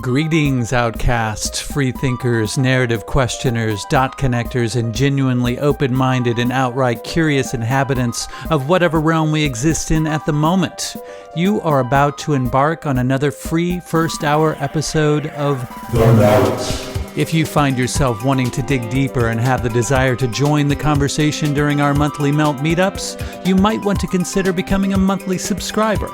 Greetings, outcasts, freethinkers, narrative questioners, dot connectors, and genuinely open-minded and outright curious inhabitants of whatever realm we exist in at the moment. You are about to embark on another free first-hour episode of The Melt. If you find yourself wanting to dig deeper and have the desire to join the conversation during our monthly Melt meetups, you might want to consider becoming a monthly subscriber.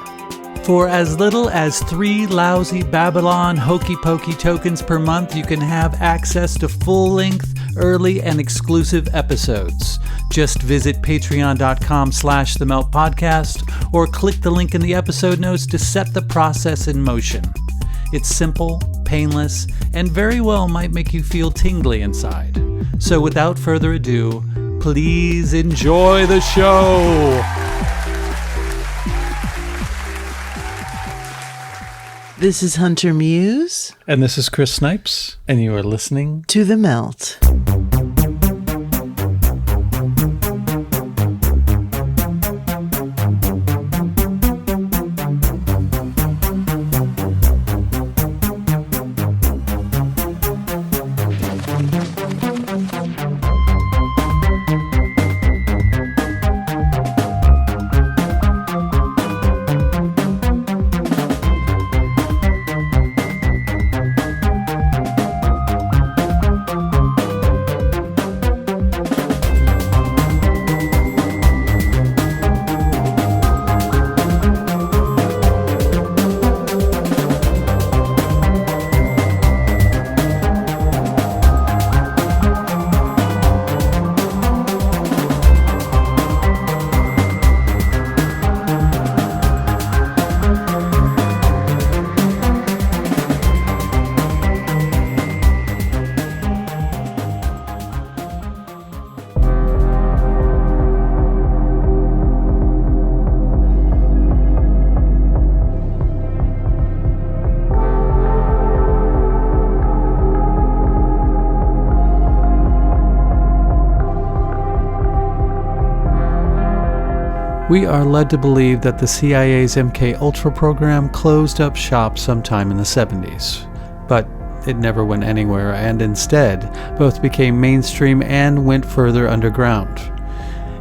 For as little as 3 lousy Babylon hokey-pokey tokens per month, you can have access to full-length, early, and exclusive episodes. Just visit patreon.com/themeltpodcast or click the link in the episode notes to set the process in motion. It's simple, painless, and very well might make you feel tingly inside. So without further ado, please enjoy the show! This is Hunter Muse. And this is Chris Snipes, and you are listening to The Melt. We are led to believe that the CIA's MK-Ultra program closed up shop sometime in the 70s, but it never went anywhere, and instead both became mainstream and went further underground.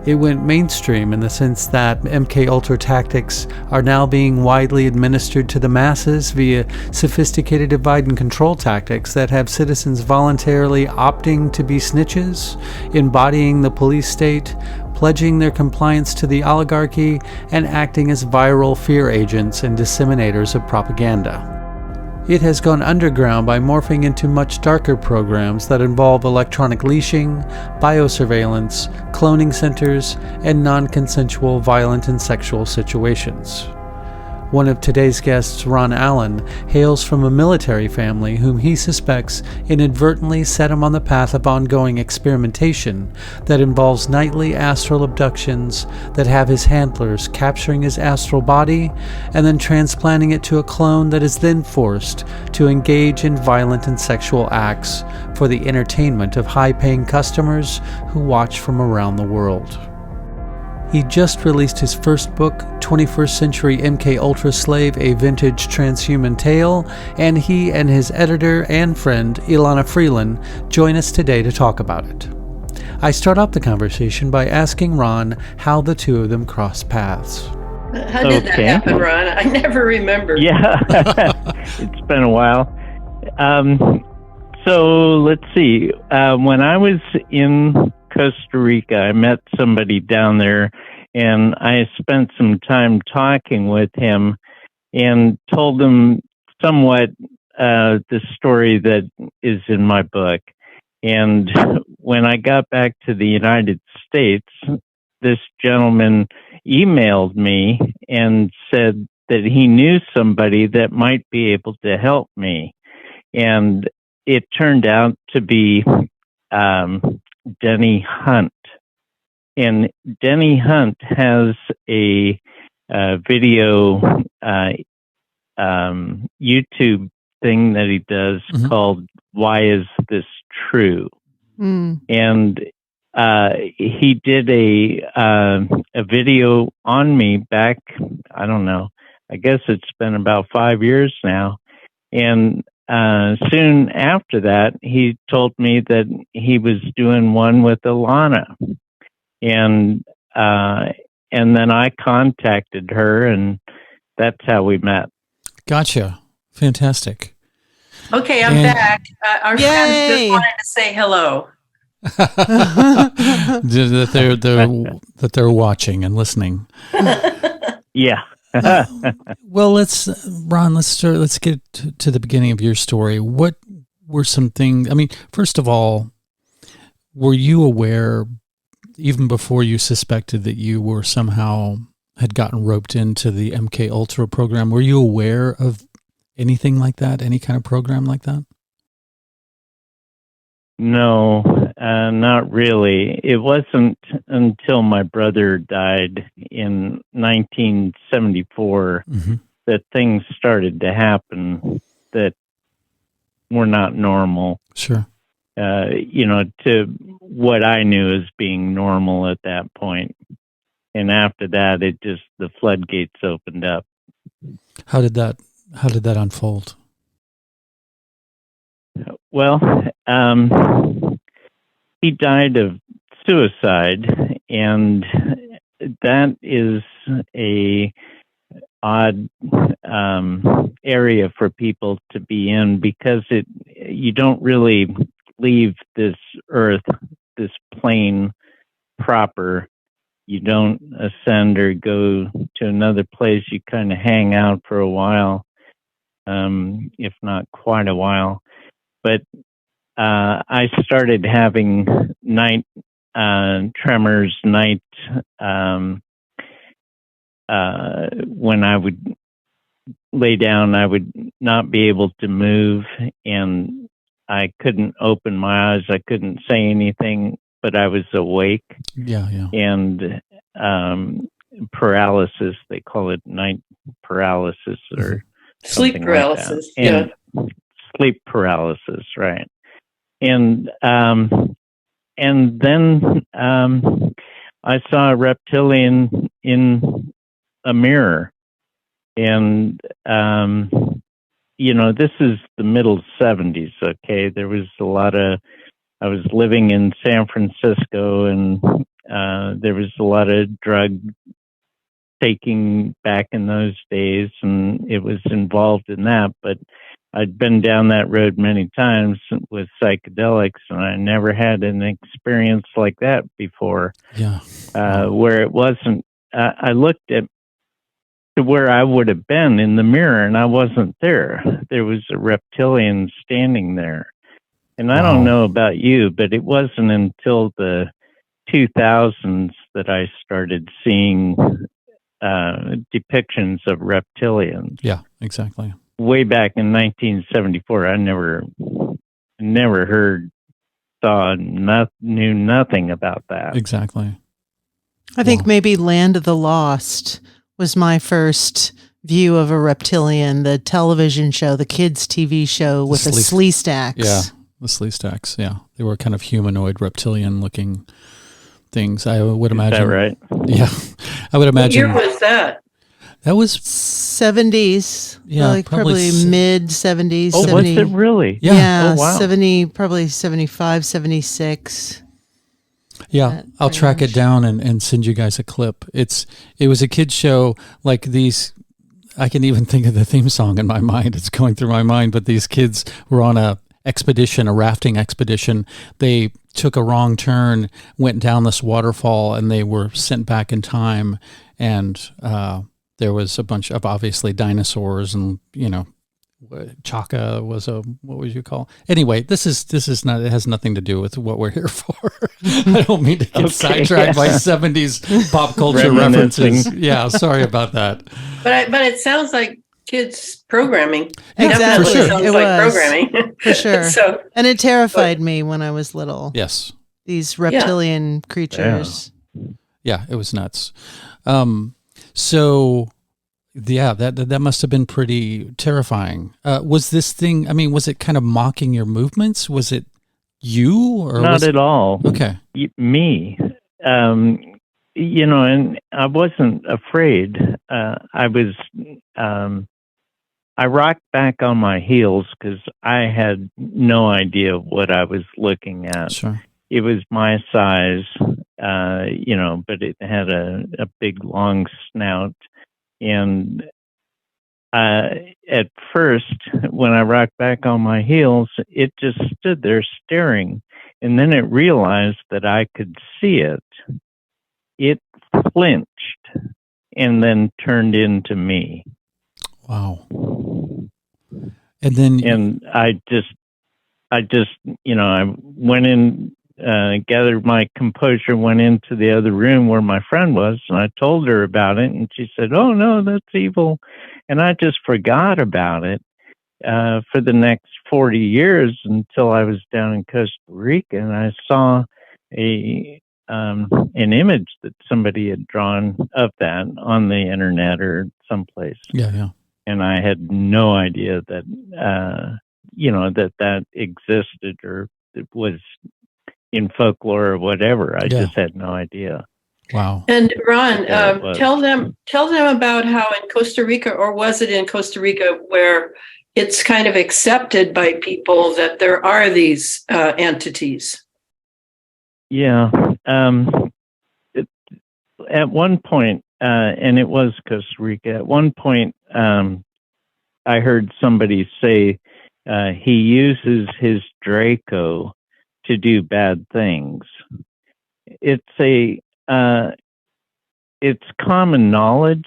It went mainstream in the sense that MK-Ultra tactics are now being widely administered to the masses via sophisticated divide and control tactics that have citizens voluntarily opting to be snitches, embodying the police state, pledging their compliance to the oligarchy, and acting as viral fear agents and disseminators of propaganda. It has gone underground by morphing into much darker programs that involve electronic leashing, biosurveillance, cloning centers, and non-consensual violent and sexual situations. One of today's guests, Ron Allen, hails from a military family whom he suspects inadvertently set him on the path of ongoing experimentation that involves nightly astral abductions that have his handlers capturing his astral body and then transplanting it to a clone that is then forced to engage in violent and sexual acts for the entertainment of high-paying customers who watch from around the world. He just released his first book, 21st Century MK-Ultra Slave, A Vintage Transhuman Tale, and he and his editor and friend, Elana Freeland, join us today to talk about it. I start off the conversation by asking Ron how the two of them crossed paths. How did that happen, Ron? I never remember. Yeah, it's been a while. So let's see. When I was in Costa Rica, I met somebody down there, and I spent some time talking with him and told him somewhat the story that is in my book. And when I got back to the United States, this gentleman emailed me and said that he knew somebody that might be able to help me. And it turned out to be Denny Hunt. And Denny Hunt has a video YouTube thing that he does called Why Is This True? And he did a video on me back, I don't know, I guess it's been about 5 years now. And soon after that, he told me that he was doing one with Elana, and then I contacted her, and that's how we met. Gotcha. Fantastic. Okay, I'm back. Our friends just wanted to say hello. that they're watching and listening. Yeah. Well, Ron, let's get to the beginning of your story. What were some things, I mean, first of all, were you aware, even before you suspected that you were somehow had gotten roped into the MK Ultra program, were you aware of anything like that, any kind of program like that? No, not really. It wasn't until my brother died in 1974 that things started to happen that were not normal. Sure. To what I knew as being normal at that point. And after that, the floodgates opened up. How did that unfold? Well, he died of suicide, and that is a odd area for people to be in, because you don't really leave this earth, this plane proper. You don't ascend or go to another place. You kind of hang out for a while, if not quite a while. But I started having night tremors, when I would lay down, I would not be able to move, and I couldn't open my eyes. I couldn't say anything, but I was awake. Yeah. And paralysis, they call it night paralysis or sleep paralysis. Like sleep paralysis, right? And then I saw a reptilian in a mirror, and this is the middle 70s. Okay, there was I was living in San Francisco, and there was a lot of drug taking back in those days, and it was involved in that. But I'd been down that road many times with psychedelics, and I never had an experience like that before. Yeah. Where it wasn't, I looked at to where I would have been in the mirror, and I wasn't there. There was a reptilian standing there. And I don't know about you, but it wasn't until the 2000s that I started seeing depictions of reptilians. Yeah, exactly. Way back in 1974, I never heard, saw, knew nothing about that. Exactly. I think maybe Land of the Lost was my first view of a reptilian, the television show, the kids' TV show with the Sleestaks. Yeah, the Sleestaks, yeah. They were kind of humanoid, reptilian-looking things, I would imagine. Is that right? Yeah. I would imagine. What year was that? That was 70s. Yeah, probably mid 70s. Oh, 70, was it really? Yeah, oh, wow. 70, probably 75, 76. Yeah, I'll track it down and send you guys a clip. It was a kid's show, like these. I can even think of the theme song in my mind. It's going through my mind, but these kids were on a rafting expedition. They took a wrong turn, went down this waterfall, and they were sent back in time. And there was a bunch of obviously dinosaurs, and Chaka was what would you call? Anyway, this is not. It has nothing to do with what we're here for. I don't mean to get sidetracked by 70s pop culture references. Yeah, sorry about that. But it sounds like kids programming. Exactly, for sure. Sounds like programming for sure. And it terrified me when I was little. Yes, these reptilian creatures. Yeah, it was nuts. So. Yeah, that must have been pretty terrifying. Was this thing, I mean, was it kind of mocking your movements? Was it you? Or Not at all. Okay. Me. And I wasn't afraid. I was I rocked back on my heels because I had no idea what I was looking at. Sure. It was my size, but it had a big long snout. And at first, when I rocked back on my heels, it just stood there staring. And then it realized that I could see it. It flinched and then turned into me. Wow. And then, I went in, gathered my composure, went into the other room where my friend was, and I told her about it, and she said, "Oh no, that's evil," and I just forgot about it for the next 40 years until I was down in Costa Rica, and I saw an image that somebody had drawn of that on the internet or someplace. Yeah. And I had no idea that that existed or it was in folklore or whatever. I just had no idea. Wow. And Ron, tell them about how in Costa Rica, or was it in Costa Rica, where it's kind of accepted by people that there are these entities. Yeah. At one point, and it was Costa Rica, at one point, I heard somebody say he uses his Draco to do bad things. It's common knowledge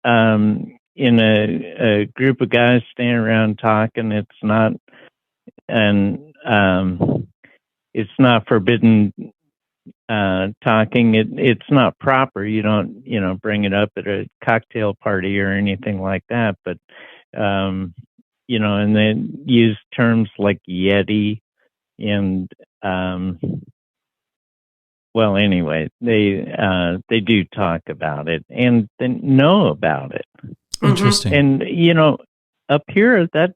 in a group of guys standing around talking. It's not forbidden talking. It's not proper. You don't bring it up at a cocktail party or anything like that. But and then use terms like Yeti and well, anyway, they do talk about it and they know about it. Interesting. And up here, that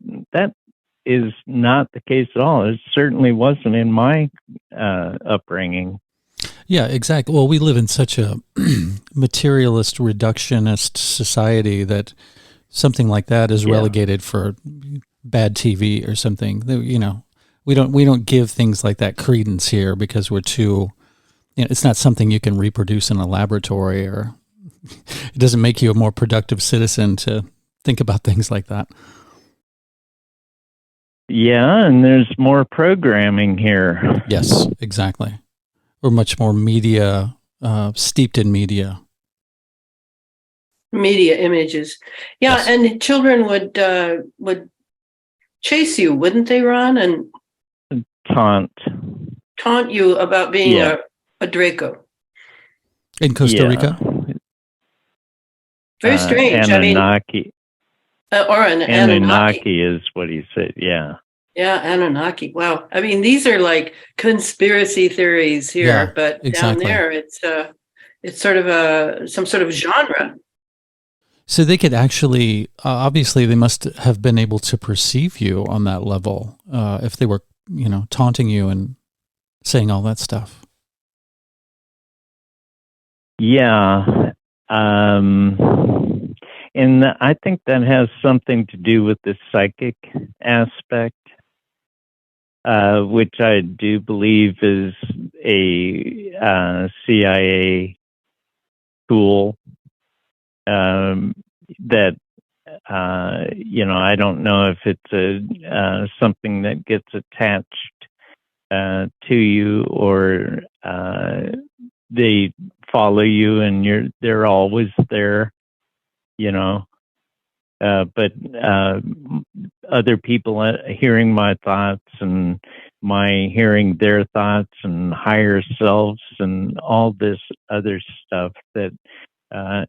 is not the case at all. It certainly wasn't in my upbringing. Yeah, exactly. Well, we live in such a materialist, reductionist society that something like that is relegated for bad TV or something. We don't give things like that credence here because we're too. It's not something you can reproduce in a laboratory, or it doesn't make you a more productive citizen to think about things like that. Yeah, and there's more programming here. Yes, exactly. We're much more media, steeped in media. Media images. Yeah, yes. And children would chase you, wouldn't they, Ron? And taunt you about being a Draco. In Costa Rica? Very strange. Anunnaki. Or an Anunnaki is what he said, yeah. Yeah, Anunnaki. Wow. I mean, these are like conspiracy theories here, but exactly. Down there it's sort of some sort of genre. So they could actually, obviously they must have been able to perceive you on that level if they were, taunting you and saying all that stuff. Yeah. And I think that has something to do with the psychic aspect, which I do believe is a CIA tool. That I don't know if it's something that gets attached to you, or they follow you and they're always there, but other people hearing my thoughts and my hearing their thoughts and higher selves and all this other stuff that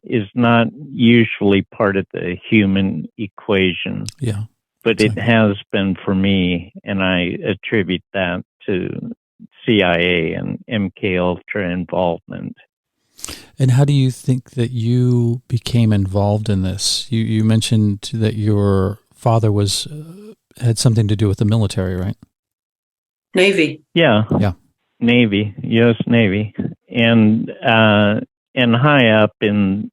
is not usually part of the human equation. Yeah. But exactly. It has been for me, and I attribute that to CIA and MK Ultra involvement. And how do you think that you became involved in this? You mentioned that your father had something to do with the military, right? Navy. Yeah. Navy, U.S. Navy, and high up in,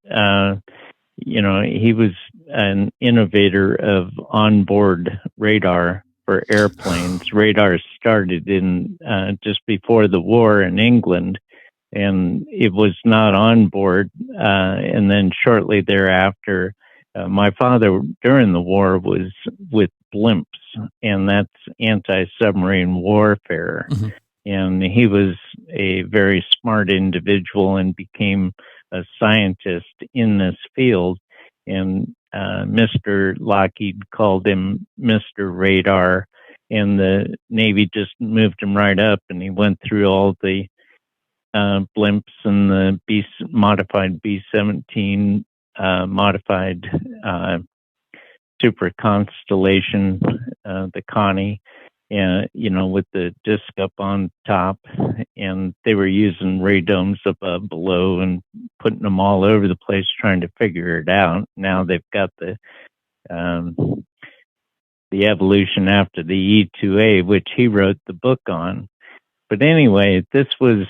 he was an innovator of onboard radar for airplanes. Radar started in just before the war in England, and it was not on board. And then shortly thereafter, my father during the war was with blimps, and that's anti-submarine warfare. Mm-hmm. And he was a very smart individual and became a scientist in this field. And Mr. Lockheed called him Mr. Radar, and the Navy just moved him right up, and he went through all the blimps and the modified B-17, modified Super Constellation, the Connie, with the disc up on top, and they were using radomes above, below, and putting them all over the place trying to figure it out. Now they've got the evolution after the E2A, which he wrote the book on. But anyway, this was,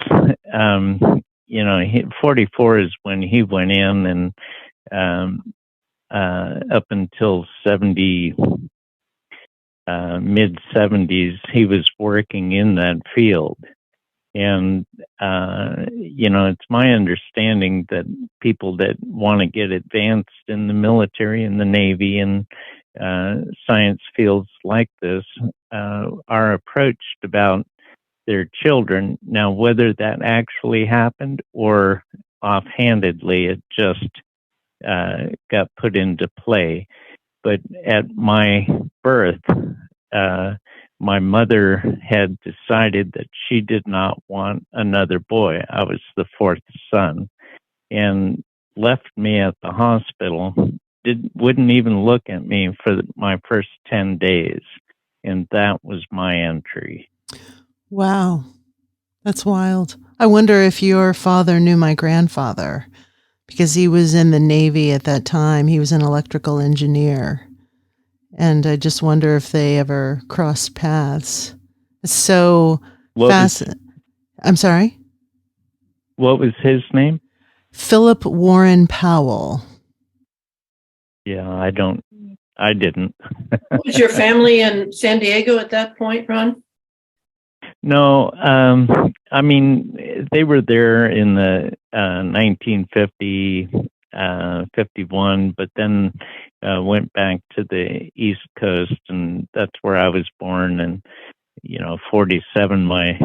44 is when he went in, and up until mid 70s, he was working in that field. And, it's my understanding that people that want to get advanced in the military and the Navy and science fields like this are approached about their children. Now, whether that actually happened or offhandedly, it just got put into play. But at my birth, my mother had decided that she did not want another boy. I was the fourth son, and left me at the hospital. Wouldn't even look at me for my first 10 days. And that was my entry. Wow. That's wild. I wonder if your father knew my grandfather, because he was in the Navy at that time. He was an electrical engineer. And I just wonder if they ever crossed paths. It's so fascinating. I'm sorry? What was his name? Philip Warren Powell. Yeah, I didn't. Was your family in San Diego at that point, Ron? No, they were there in the 1950, 51, but then went back to the East Coast, and that's where I was born. And 47, my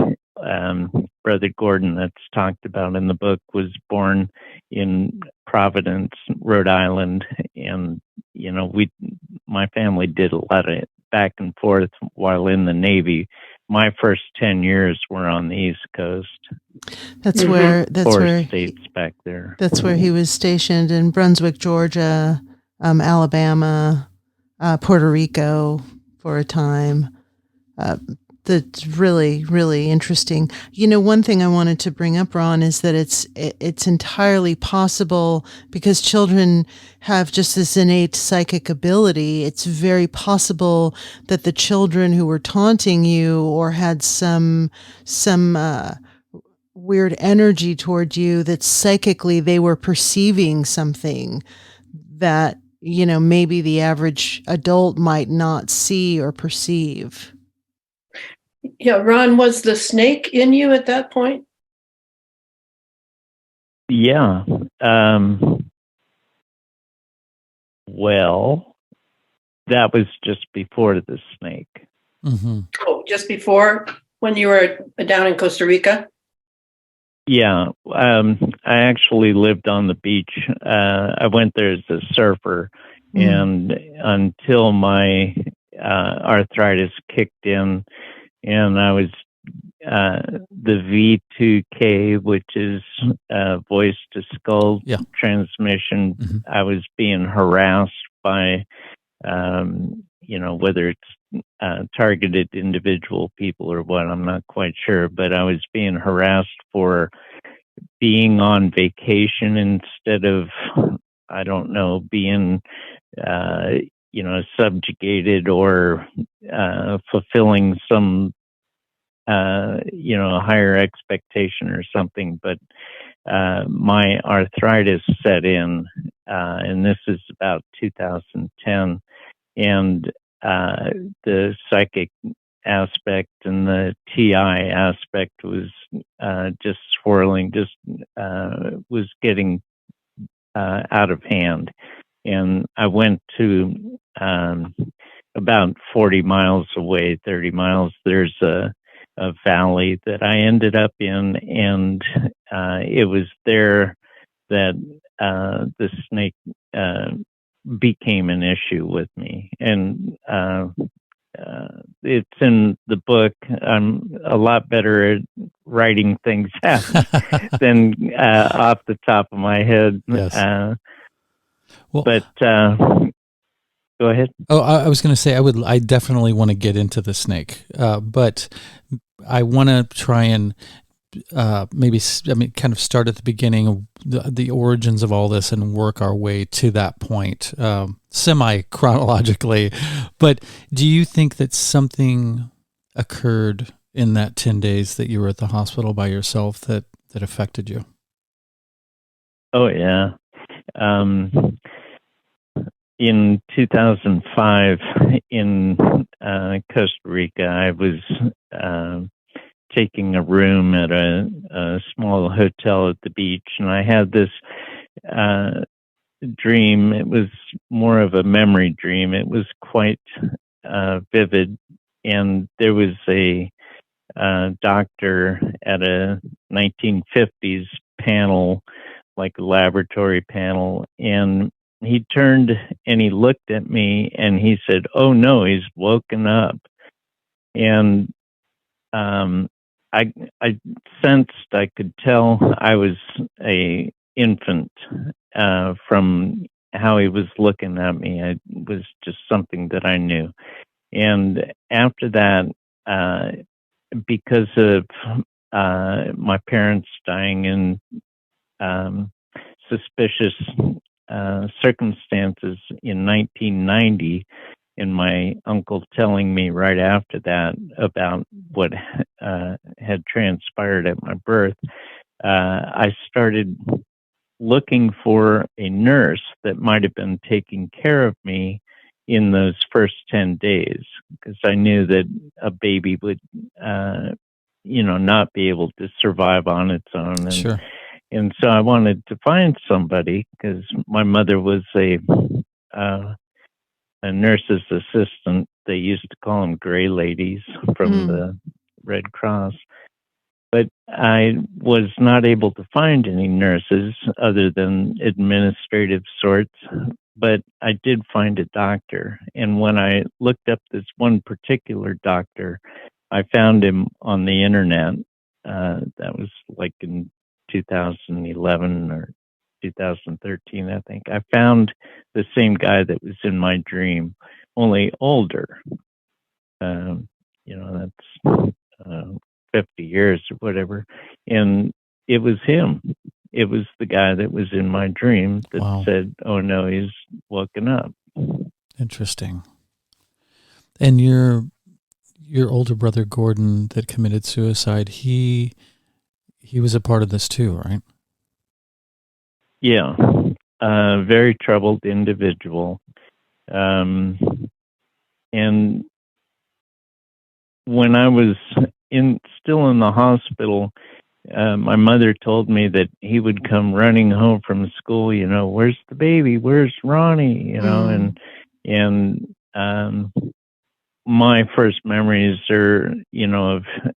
brother Gordon, that's talked about in the book, was born in Providence, Rhode Island, and my family did a lot of back and forth while in the Navy. My first 10 years were on the East Coast. That's where states back there. That's where he was stationed, in Brunswick, Georgia, Alabama, Puerto Rico for a time. That's really, really interesting. One thing I wanted to bring up, Ron, is that it's entirely possible, because children have just this innate psychic ability. It's very possible that the children who were taunting you or had some weird energy toward you, that psychically they were perceiving something that, maybe the average adult might not see or perceive. Yeah, Ron, was the snake in you at that point? Yeah. Well, that was just before the snake. Mm-hmm. Oh, just before, when you were down in Costa Rica? Yeah. I actually lived on the beach. I went there as a surfer, and until my arthritis kicked in, and I was the V2K, which is voice to skull transmission. Mm-hmm. I was being harassed by, whether it's targeted individual people or what, I'm not quite sure, but I was being harassed for being on vacation instead of, being, subjugated or fulfilling some, higher expectation or something. But my arthritis set in, and this is about 2010, and the psychic aspect and the TI aspect was just swirling, was getting out of hand. And I went to about 40 miles away, 30 miles, there's a valley that I ended up in, and it was there that the snake became an issue with me. And it's in the book. I'm a lot better at writing things out than off the top of my head. Yes. But go ahead. Oh, I was going to say I definitely want to get into the snake, but I want to try and kind of start at the beginning of the origins of all this and work our way to that point, semi-chronologically. But do you think that something occurred in that 10 days that you were at the hospital by yourself that affected you? Oh, yeah. In 2005, in Costa Rica, I was taking a room at a small hotel at the beach, and I had this dream. It was more of a memory dream. It was quite vivid, and there was a doctor at a 1950s panel, like a laboratory panel, and he turned and he looked at me and he said, "Oh no, he's woken up." And I sensed, I could tell I was a infant from how he was looking at me. It was just something that I knew. And after that, because of my parents dying in suspicious circumstances in 1990, and my uncle telling me right after that about what had transpired at my birth, I started looking for a nurse that might have been taking care of me in those first 10 days, because I knew that a baby would, not be able to survive on its own. And, sure. And so I wanted to find somebody, because my mother was a nurse's assistant. They used to call them gray ladies from the Red Cross. But I was not able to find any nurses other than administrative sorts. But I did find a doctor. And when I looked up this one particular doctor, I found him on the internet. That was like in 2011 or 2013, I think. I found the same guy that was in my dream, only older. That's 50 years or whatever. And it was him. It was the guy that was in my dream that said, "Oh no, he's woken up." Interesting. And your older brother Gordon that committed suicide, he was a part of this too, right? Yeah. Very troubled individual. And when I was still in the hospital, my mother told me that he would come running home from school, "Where's the baby? Where's Ronnie?" And my first memories are,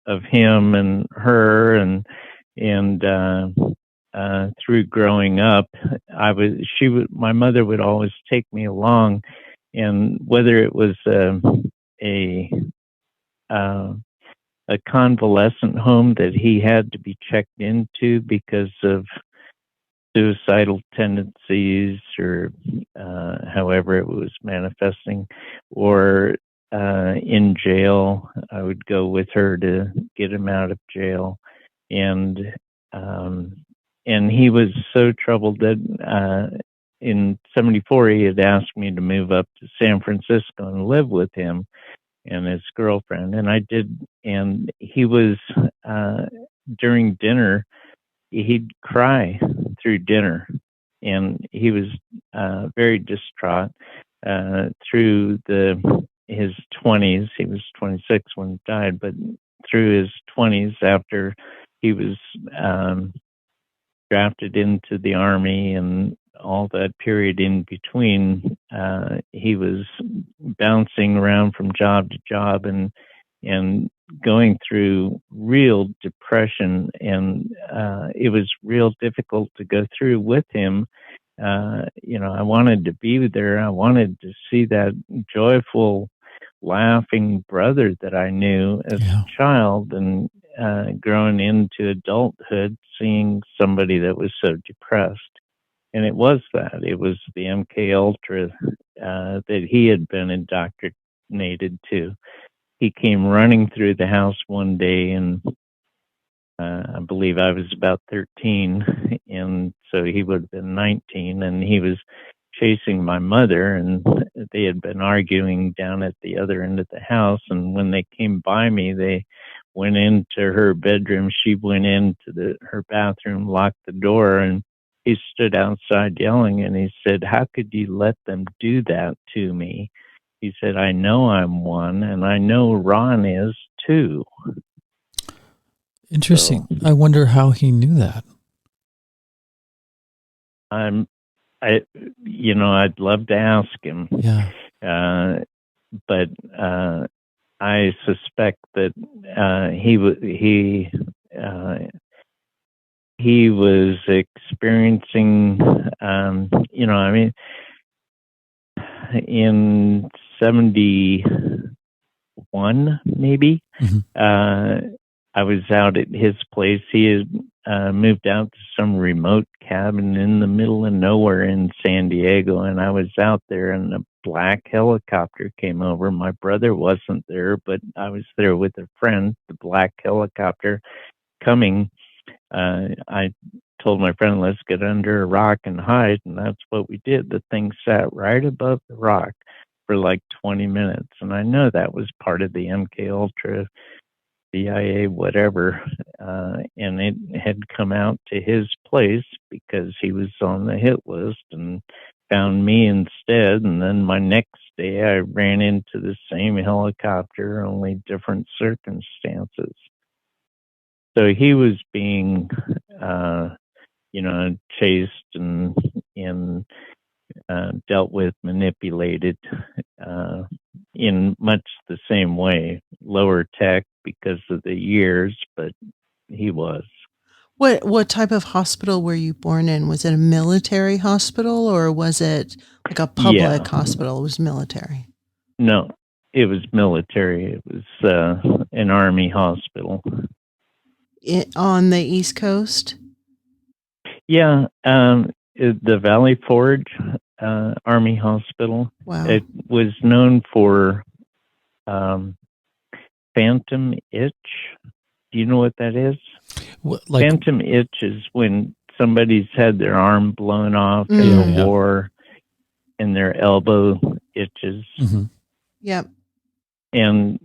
of him and her, and through growing up, my mother would always take me along, and whether it was a convalescent home that he had to be checked into because of suicidal tendencies, or however it was manifesting, or in jail, I would go with her to get him out of jail. And he was so troubled that in 74, he had asked me to move up to San Francisco and live with him and his girlfriend. And I did. And he was, during dinner, he'd cry through dinner, and he was very distraught through his 20s. He was 26 when he died, but through his 20s, after he was drafted into the Army and all that period in between, he was bouncing around from job to job and going through real depression, and it was real difficult to go through with him. I wanted to be there. I wanted to see that joyful, laughing brother that I knew as a child, and growing into adulthood, seeing somebody that was so depressed. And it was the MK Ultra that he had been indoctrinated to. He came running through the house one day, and I believe I was about 13, and so he would have been 19, and he was chasing my mother, and they had been arguing down at the other end of the house. And when they came by me, they went into her bedroom. She went into her bathroom, locked the door, and he stood outside yelling, and he said, "How could you let them do that to me?" He said, "I know I'm one, and I know Ron is too." Interesting. So, I wonder how he knew that. I'd love to ask him. Yeah. But I suspect that he was experiencing, in 71, maybe, I was out at his place. He had moved out to some remote cabin in the middle of nowhere in San Diego, and I was out there, and a black helicopter came over. My brother wasn't there, but I was there with a friend. The black helicopter coming, I told my friend, "Let's get under a rock and hide," and that's what we did. The thing sat right above the rock for like 20 minutes, and I know that was part of the MK Ultra, CIA, whatever, and it had come out to his place because he was on the hit list and found me instead. And then my next day, I ran into the same helicopter, only different circumstances. So he was being, chased and dealt with, manipulated in much the same way, lower tech because of the years, but he was. What type of hospital were you born in? Was it a military hospital, or was it like a public hospital? It was military. No, it was military. It was an Army hospital. On the East Coast? Yeah, the Valley Forge Army Hospital. Wow. It was known for phantom itch. Do you know what that is? Phantom itch is when somebody's had their arm blown off in a war, and their elbow itches. Mm-hmm. Yep. And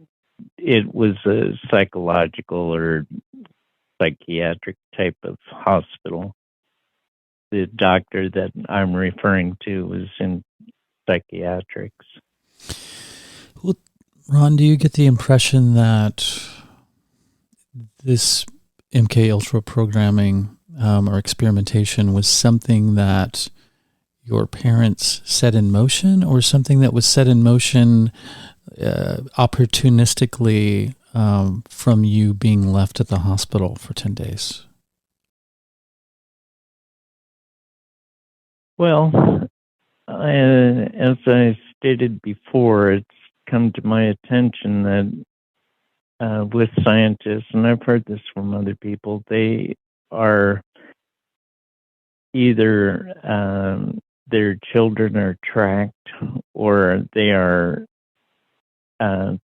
it was a psychological or psychiatric type of hospital. The doctor that I'm referring to was in psychiatrics. Well, Ron, do you get the impression that this MK Ultra programming or experimentation was something that your parents set in motion, or something that was set in motion opportunistically from you being left at the hospital for 10 days? Well, as I stated before, it's come to my attention that with scientists, and I've heard this from other people, they are either their children are tracked, or they are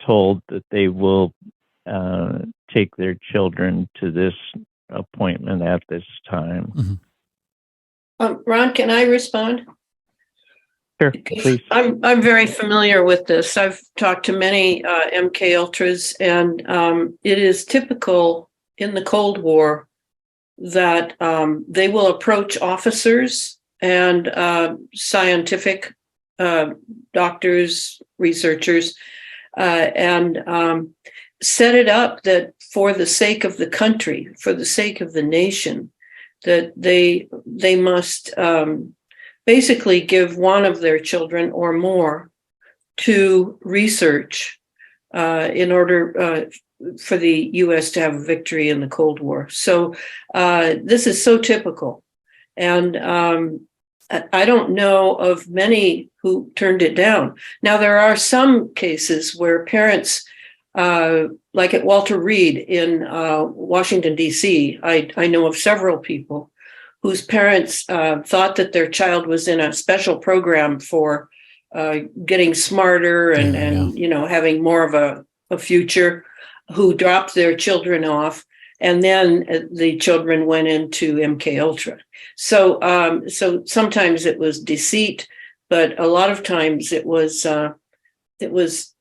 told that they will take their children to this appointment at this time. Mm-hmm. Ron, can I respond? Sure, please. I'm very familiar with this. I've talked to many MK Ultras, and it is typical in the Cold War that they will approach officers and scientific doctors, researchers, and set it up that for the sake of the country, for the sake of the nation, that they must basically give one of their children or more to research in order for the U.S. to have a victory in the Cold War. So this is so typical. And I don't know of many who turned it down. Now, there are some cases where parents, like at Walter Reed in Washington, D.C., I know of several people whose parents thought that their child was in a special program for getting smarter and you know, having more of a future, who dropped their children off, and then the children went into MK Ultra. So sometimes it was deceit, but a lot of times it was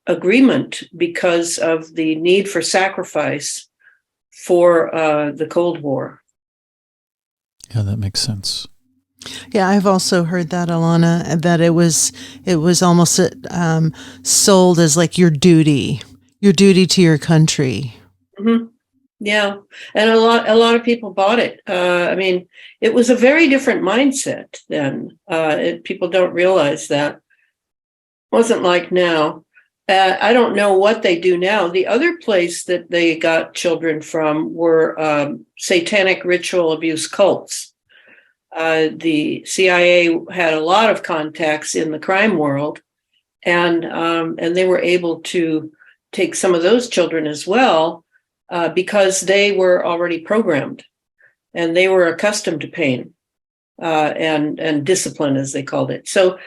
agreement because of the need for sacrifice for the Cold War. Yeah, that makes sense. Yeah, I've also heard that, Elana, that it was almost sold as like your duty to your country. Mm-hmm. Yeah, and a lot of people bought it. I mean, it was a very different mindset then. People don't realize that. It wasn't like now. I don't know what they do now. The other place that they got children from were satanic ritual abuse cults. The CIA had a lot of contacts in the crime world, and they were able to take some of those children as well, because they were already programmed, and they were accustomed to pain and discipline, as they called it. So,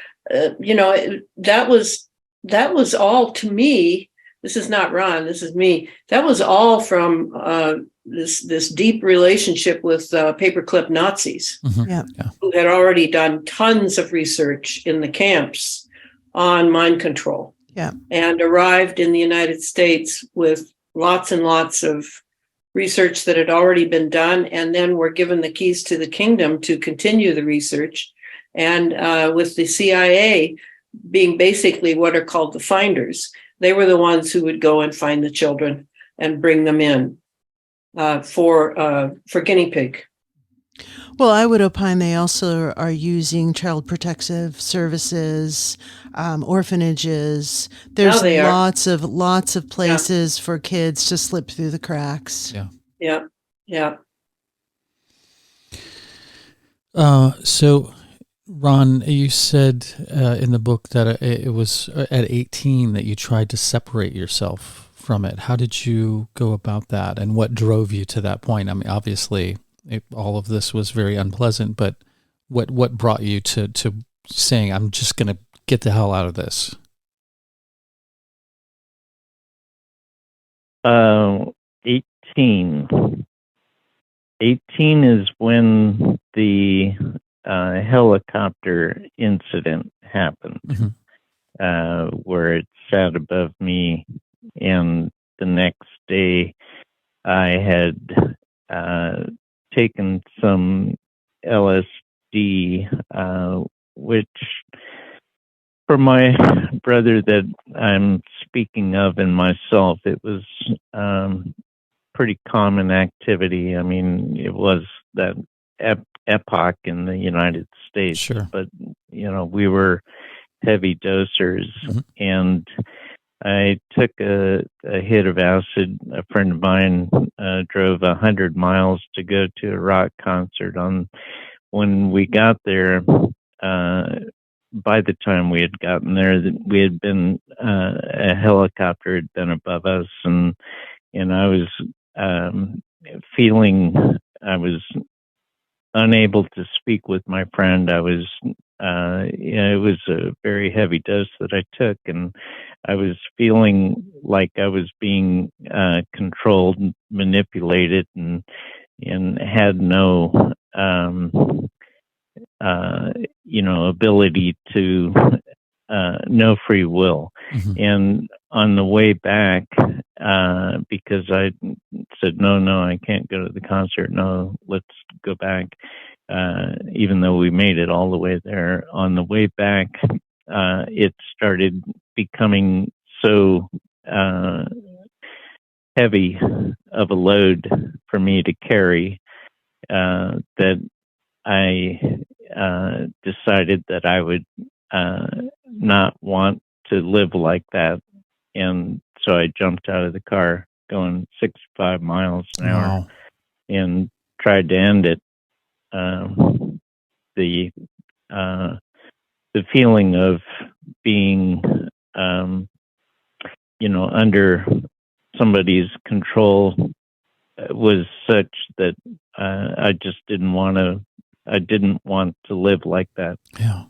you know, that was all, to me. This is not Ron. This is me. That was all from this deep relationship with paperclip Nazis, who had already done tons of research in the camps on mind control, and arrived in the United States with lots and lots of research that had already been done, and then were given the keys to the kingdom to continue the research. And with the CIA being basically what are called the finders, they were the ones who would go and find the children and bring them in for guinea pig. Well, I would opine they also are using child protective services, orphanages. There's lots of places for kids to slip through the cracks. Yeah. So, Ron, you said in the book that it was at 18 that you tried to separate yourself from it. How did you go about that, and what drove you to that point? I mean, obviously, all of this was very unpleasant, but what brought you to saying, I'm just going to get the hell out of this? 18. 18 is when the helicopter incident happened, where it sat above me, and the next day I had taken some LSD, which for my brother that I'm speaking of and myself, it was pretty common activity. I mean, it was that epoch in the United States, sure. But, you know, we were heavy dosers, and I took a hit of acid. A friend of mine drove 100 miles to go to a rock concert. When we got there, by the time we had gotten there, we had been a helicopter had been above us, and I was feeling I was unable to speak with my friend. I was, it was a very heavy dose that I took, and I was feeling like I was being controlled, manipulated, and had no, ability to no free will. Mm-hmm. And on the way back, because I said, no, I can't go to the concert. No, let's go back. Even though we made it all the way there, on the way back, it started becoming so heavy of a load for me to carry that I decided that I would not want to live like that. And so I jumped out of the car going 65 miles an hour and tried to end it. The feeling of being, under somebody's control was such that I just didn't want to live like that. Yeah.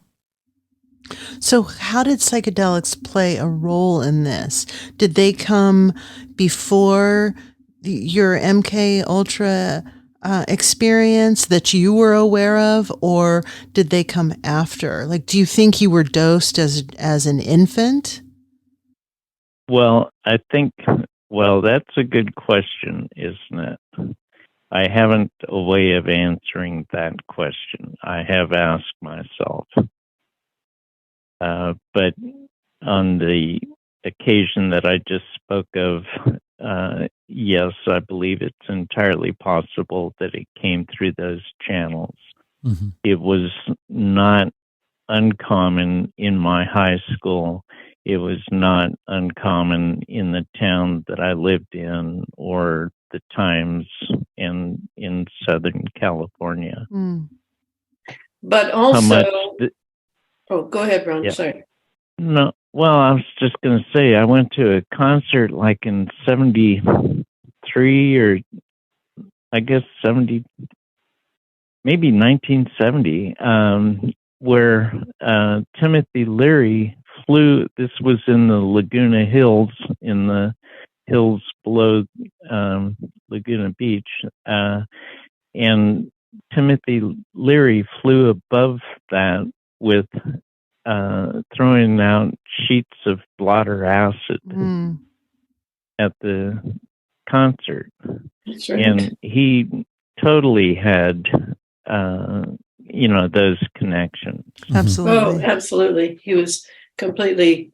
So how did psychedelics play a role in this? Did they come before your MK Ultra experience that you were aware of, or did they come after? Like, do you think you were dosed as an infant? Well, I think, that's a good question, isn't it? I haven't a way of answering that question. I have asked myself. But on the occasion that I just spoke of, yes, I believe it's entirely possible that it came through those channels. Mm-hmm. It was not uncommon in my high school. It was not uncommon in the town that I lived in or the times in Southern California. Mm. But also, go ahead, Ron. Yeah. Sorry. No, well, I was just going to say, I went to a concert like in 73 or I guess 70, maybe 1970, where Timothy Leary flew. This was in the Laguna Hills, in the hills below Laguna Beach. And Timothy Leary flew above that with throwing out sheets of blotter acid at the concert. That's right. And he totally had, those connections. Absolutely. Oh, absolutely. He was completely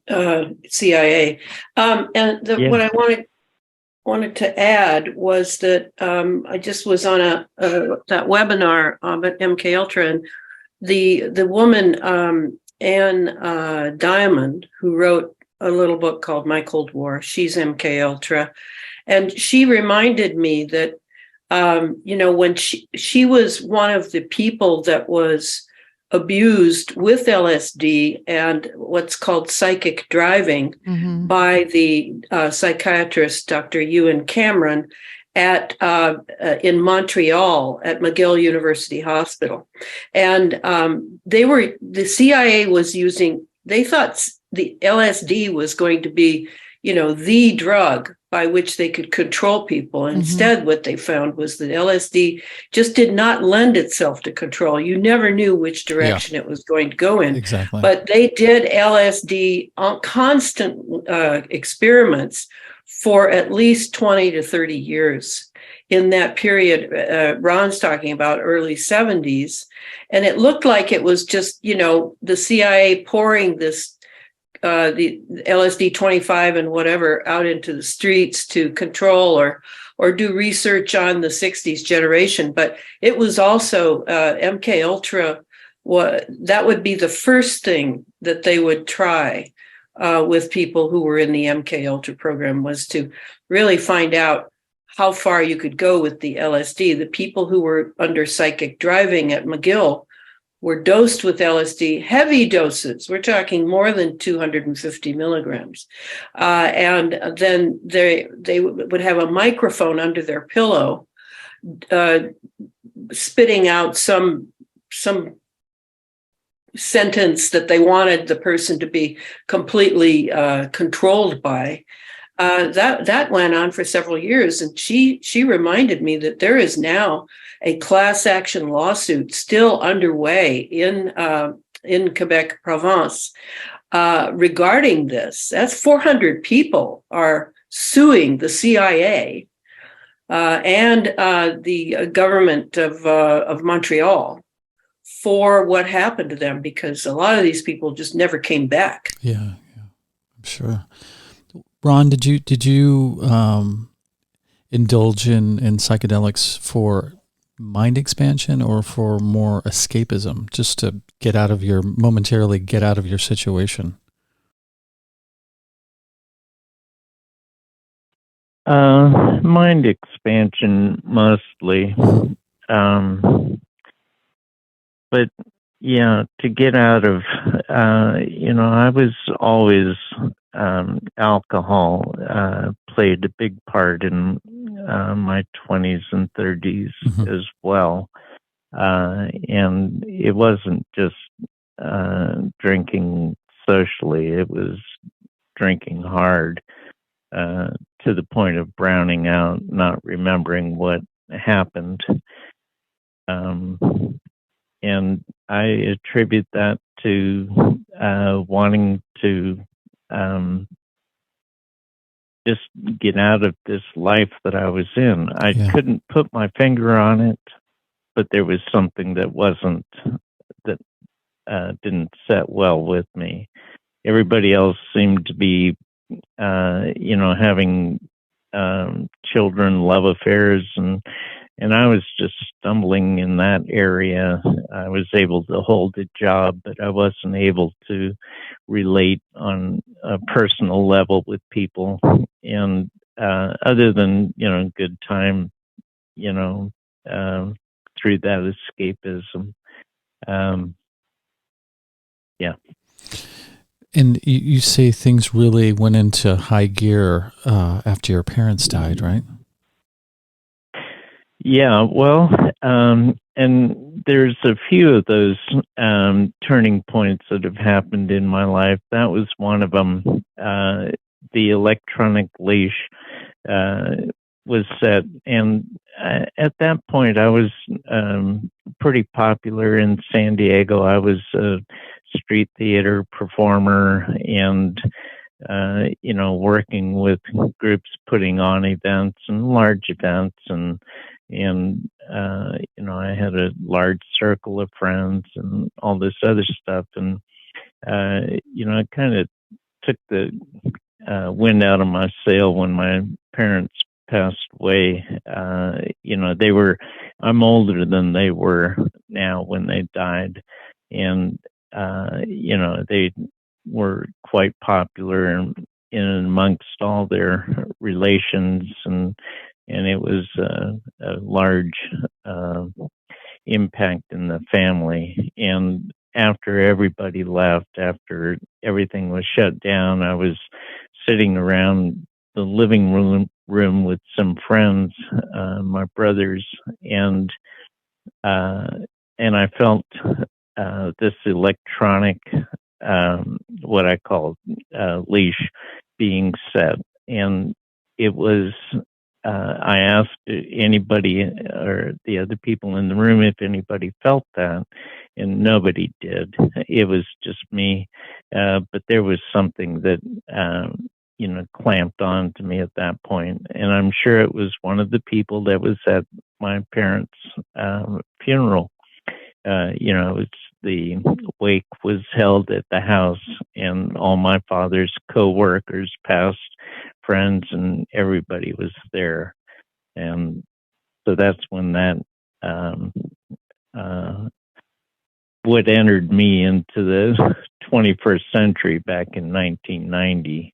CIA. What I wanted to add was that I just was on that webinar at MK Ultra, and the woman Anne Diamond, who wrote a little book called My Cold War, she's MK Ultra, and she reminded me that when she was one of the people that was abused with LSD and what's called psychic driving by the psychiatrist Dr. Ewan Cameron in Montreal at McGill University Hospital. And the CIA was they thought the LSD was going to be, the drug by which they could control people. Instead, what they found was that LSD just did not lend itself to control. You never knew which direction it was going to go in. Exactly. But they did LSD on constant experiments for at least 20 to 30 years. In that period, Ron's talking about early 70s. And it looked like it was just, the CIA pouring this the LSD 25 and whatever out into the streets to control or do research on the 60s generation. But it was also MK Ultra. That would be the first thing that they would try with people who were in the MK Ultra program, was to really find out how far you could go with the LSD. The people who were under psychic driving at McGill were dosed with LSD, heavy doses. We're talking more than 250 milligrams. And then they would have a microphone under their pillow, spitting out some sentence that they wanted the person to be completely controlled by. That went on for several years. And she reminded me that there is now a class action lawsuit still underway in Quebec, Provence, regarding this. That's 400 people are suing the CIA and the government of Montreal for what happened to them, because a lot of these people just never came back. Yeah, I'm sure. Ron, did you indulge in psychedelics for mind expansion or for more escapism, just to momentarily get out of your situation? Mind expansion mostly. But yeah, to get out of, I was always, alcohol played a big part in my 20s and 30s as well. And it wasn't just drinking socially, it was drinking hard to the point of browning out, not remembering what happened. And I attribute that to wanting to just get out of this life that I was in. I couldn't put my finger on it, but there was something that didn't set well with me. Everybody else seemed to be, having children, love affairs, and I was just stumbling in that area. I was able to hold a job, but I wasn't able to relate on a personal level with people. And other than, good time, through that escapism. And you say things really went into high gear after your parents died, right? Yeah, well, and there's a few of those turning points that have happened in my life. That was one of them. The electronic leash was set, and at that point, I was pretty popular in San Diego. I was a street theater performer, and working with groups, putting on events and large events, and I had a large circle of friends and all this other stuff, and it kind of took the wind out of my sail when my parents passed away. I'm older than they were now when they died, and they were quite popular in amongst all their relations, and it was a large impact in the family. And after everybody left, after everything was shut down, I was sitting around the living room with some friends, my brothers, and I felt this electronic, what I call leash, being set. And it was, I asked anybody or the other people in the room if anybody felt that, and nobody did. It was just me. But there was something that, clamped on to me at that point. And I'm sure it was one of the people that was at my parents' funeral. The wake was held at the house, and all my father's co-workers, past friends, and everybody was there. And so that's when that what entered me into the 21st century back in 1990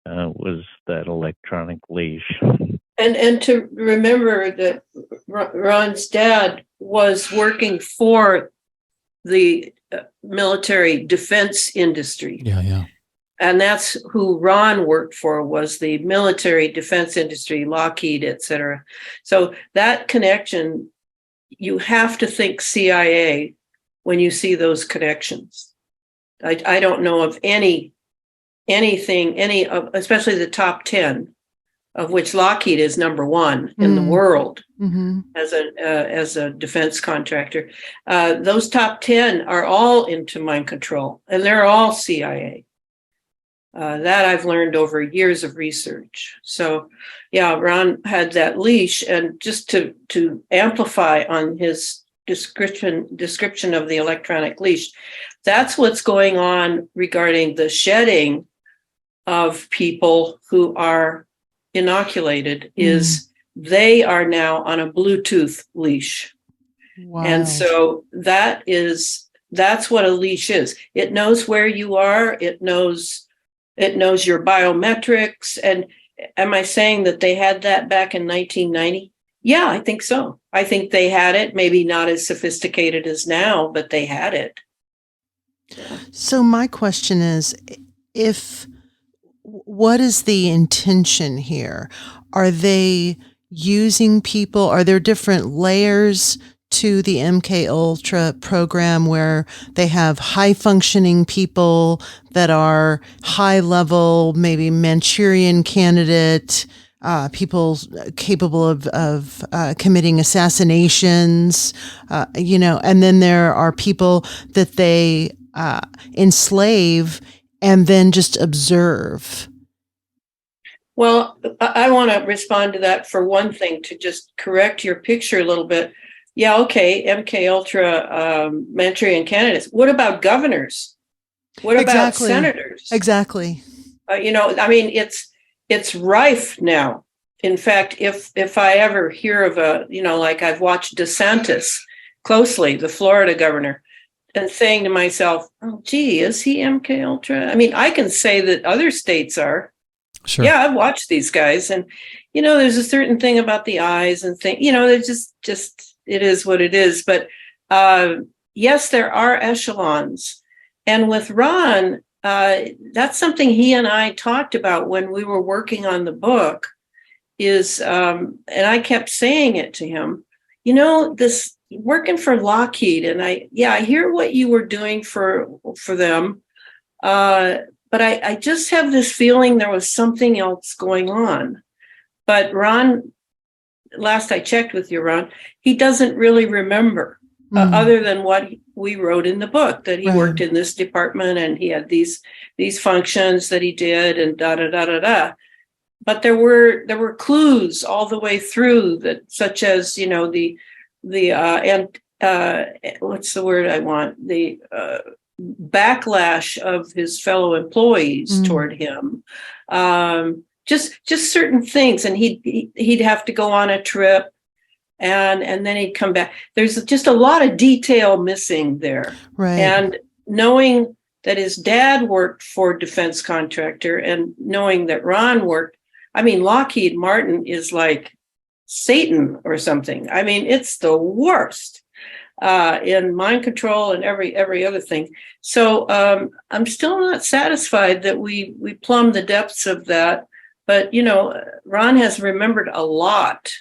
was that electronic leash. And to remember that Ron's dad was working for the military defense industry. Yeah. And that's who Ron worked for, was the military defense industry, Lockheed, et cetera. So that connection, you have to think CIA when you see those connections. I don't know of anything, especially the top 10 of which Lockheed is number one in the world Mm-hmm. as a defense contractor. Those top 10 are all into mind control, and they're all CIA. That I've learned over years of research. So, yeah, Ron had that leash, and just to amplify on his description of the electronic leash, that's what's going on regarding the shedding of people who are inoculated. Is they are now on a Bluetooth leash. Wow. And so that's what a leash is. It knows where you are. It knows your biometrics. And am I saying that they had that back in 1990? Yeah, I think so. I think they had it, maybe not as sophisticated as now, but they had it. So my question is, what is the intention here? Are they using people? Are there different layers to the MK Ultra program where they have high functioning people that are high level, maybe Manchurian candidate, people capable of committing assassinations, and then there are people that they enslave and then just observe? Well, I want to respond to that for one thing, to just correct your picture a little bit. Yeah, okay, MK Ultra Manchurian candidates. What about governors? What about senators? Exactly. It's rife now. In fact, if I ever hear of like I've watched DeSantis closely, the Florida governor, and saying to myself, oh, gee, is he MK Ultra? I mean, I can say that other states are. Sure. Yeah, I've watched these guys, and there's a certain thing about the eyes and thing. They're just it is what it is. But yes, there are echelons, and with Ron, that's something he and I talked about when we were working on the book. And I kept saying it to him. This working for Lockheed, and I hear what you were doing for them. But I just have this feeling there was something else going on. But Ron, last I checked with you, Ron, he doesn't really remember other than what we wrote in the book, that he worked in this department and he had these functions that he did and da da da da da. But there were clues all the way through, that, such as the what's the word I want, the backlash of his fellow employees toward him, just certain things, and he'd have to go on a trip, and then he'd come back. There's just a lot of detail missing there, right? And knowing that his dad worked for a defense contractor, and knowing that Ron worked, Lockheed Martin is like Satan or something. It's the worst. In mind control and every other thing. So I'm still not satisfied that we plumbed the depths of that. But, Ron has remembered a lot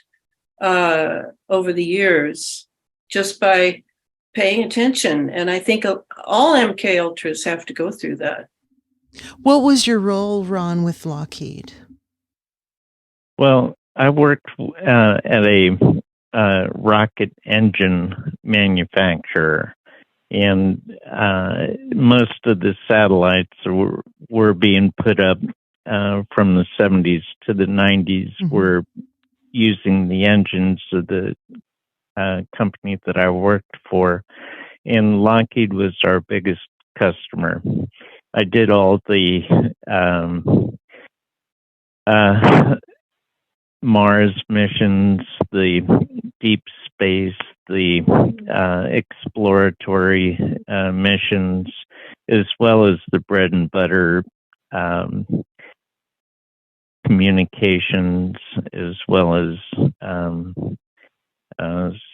over the years just by paying attention. And I think all MK Ultras have to go through that. What was your role, Ron, with Lockheed? Well, I worked at a rocket engine manufacturer, and most of the satellites were being put up from the 70s to the 90s. Were using the engines of the company that I worked for, and Lockheed was our biggest customer. I did all the Mars missions, the deep space, the exploratory missions, as well as the bread and butter communications, as well as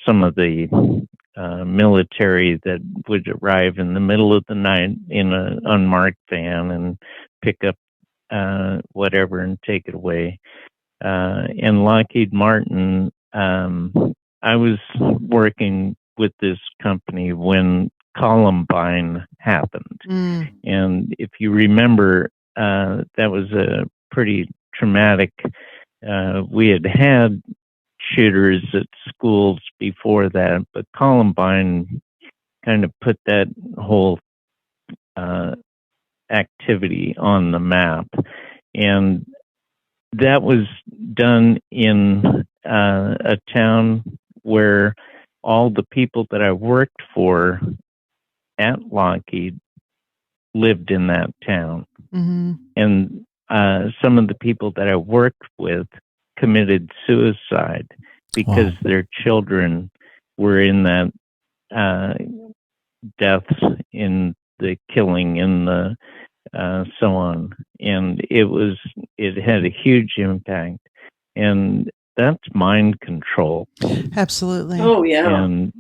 some of the military that would arrive in the middle of the night in an unmarked van and pick up whatever and take it away. In Lockheed Martin, I was working with this company when Columbine happened. And if you remember, that was a pretty traumatic we had shooters at schools before that, but Columbine kind of put that whole activity on the map. And that was done in a town where all the people that I worked for at Lockheed lived in that town. Mm-hmm. And some of the people that I worked with committed suicide because their children were in that deaths, in the killing, in the so on. And it had a huge impact. And that's mind control. Absolutely. Oh, yeah. And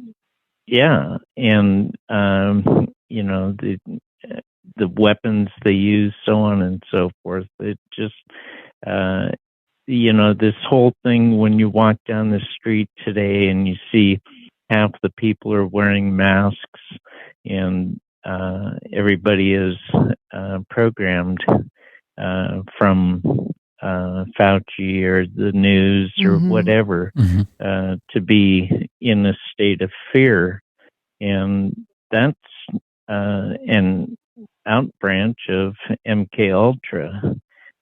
yeah. And, you know, the weapons they use, so on and so forth. It just, you know, this whole thing when you walk down the street today and you see half the people are wearing masks and everybody is programmed from Fauci or the news or whatever to be in a state of fear. And that's an outbranch of MK Ultra.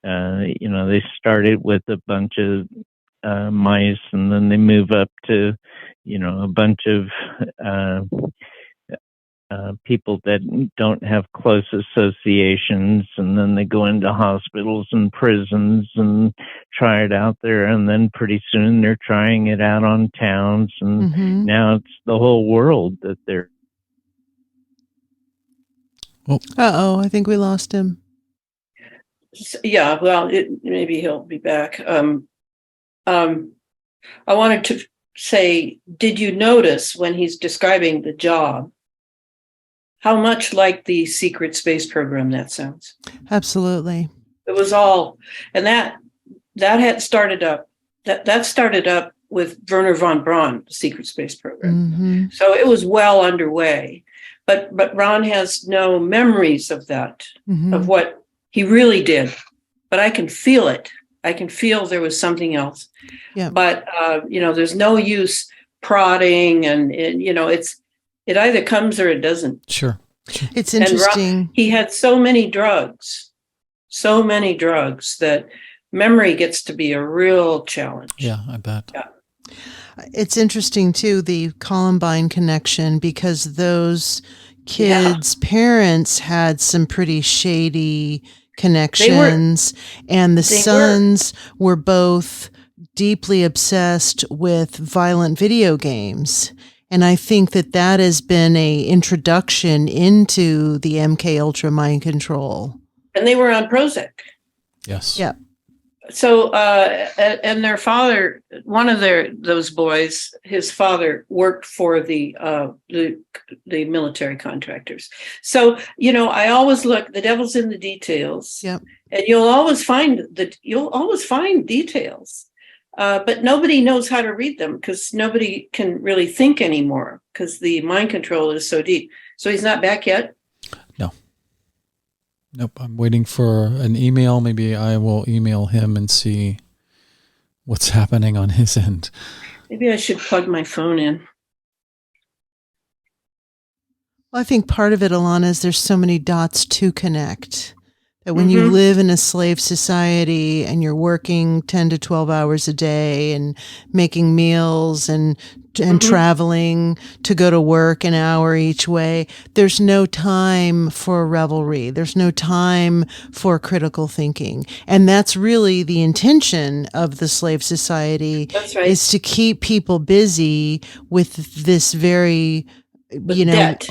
You know, they started with a bunch of mice, and then they move up to, you know, a bunch of people that don't have close associations, and then they go into hospitals and prisons and try it out there, and then pretty soon they're trying it out on towns, and now it's the whole world that they're. I think we lost him. Yeah, well, maybe he'll be back. I wanted to say, did you notice when he's describing the job, how much like the secret space program that sounds? Absolutely. It was all, and that had started up, that started up with Wernher von Braun, the secret space program. So it was well underway. But Ron has no memories of that, of what he really did. But I can feel it. I can feel there was something else. Yeah. But, you know, there's no use prodding and you know, it either comes or it doesn't. Sure. It's interesting. He had so many drugs that memory gets to be a real challenge. Yeah, I bet. Yeah. It's interesting, too, the Columbine connection, because those kids' parents had some pretty shady connections, and the sons were both deeply obsessed with violent video games. And I think that has been a introduction into the MK Ultra mind control. And they were on Prozac. Yes. Yeah. So, and their father, one of those boys, his father worked for the military contractors. So, you know, I always look, the devil's in the details. Yep. And you'll always find details. But nobody knows how to read them because nobody can really think anymore because the mind control is so deep. So he's not back yet? No. Nope. I'm waiting for an email. Maybe I will email him and see what's happening on his end. Maybe I should plug my phone in. Well, I think part of it, Elana, is there's so many dots to connect. That when you live in a slave society and you're working 10 to 12 hours a day and making meals and traveling to go to work an hour each way, there's no time for revelry. There's no time for critical thinking. And that's really the intention of the slave society. That's right. Is to keep people busy with this very debt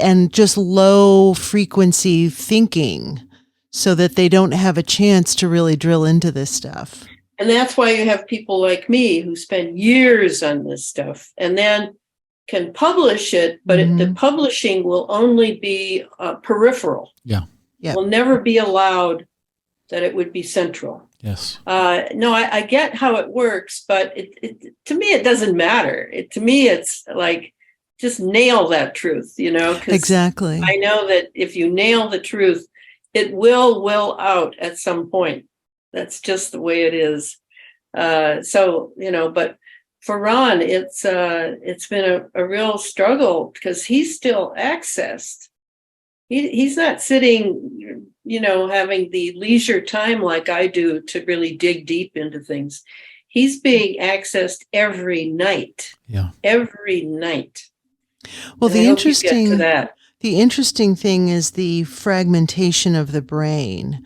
and just low frequency thinking so that they don't have a chance to really drill into this stuff. And that's why you have people like me who spend years on this stuff and then can publish it, but the publishing will only be peripheral. Yeah. Yeah. Will never be allowed that it would be central. Yes. No, I get how it works, but to me, it doesn't matter. To me, it's like, just nail that truth, you know? 'Cause exactly. I know that if you nail the truth, it will out at some point. That's just the way it is. So, but for Ron, it's been a real struggle because he's still accessed. He's not sitting, having the leisure time like I do to really dig deep into things. He's being accessed every night. Yeah. Every night. Well, and I hope you get to that. The interesting thing is the fragmentation of the brain.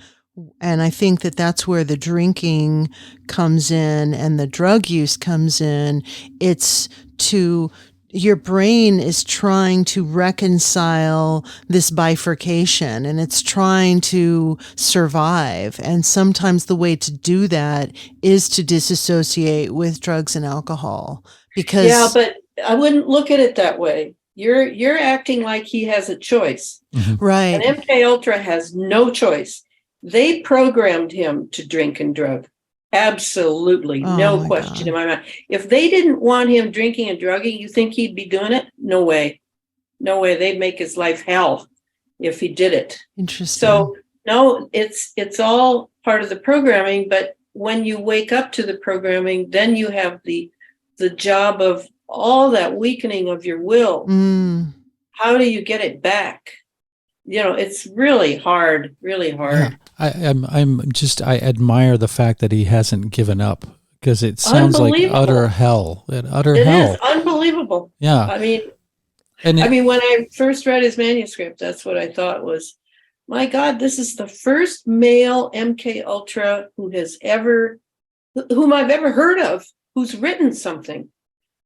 And I think that that's where the drinking comes in and the drug use comes in. It's your brain is trying to reconcile this bifurcation and it's trying to survive. And sometimes the way to do that is to disassociate with drugs and alcohol. Because yeah, but I wouldn't look at it that way. You're acting like he has a choice. Mm-hmm. Right. And MK Ultra has no choice. They programmed him to drink and drug. Absolutely. No question in my mind. If they didn't want him drinking and drugging, you think he'd be doing it? No way. No way. They'd make his life hell if he did it. Interesting. So no, it's all part of the programming, but when you wake up to the programming, then you have the job of all that weakening of your will. How do you get it back? It's really hard, really hard. Yeah. I admire the fact that he hasn't given up, because it sounds like utter hell. It is unbelievable. Yeah. I mean, when I first read his manuscript, that's what I thought was, my God, this is the first male MK Ultra whom I've ever heard of, who's written something.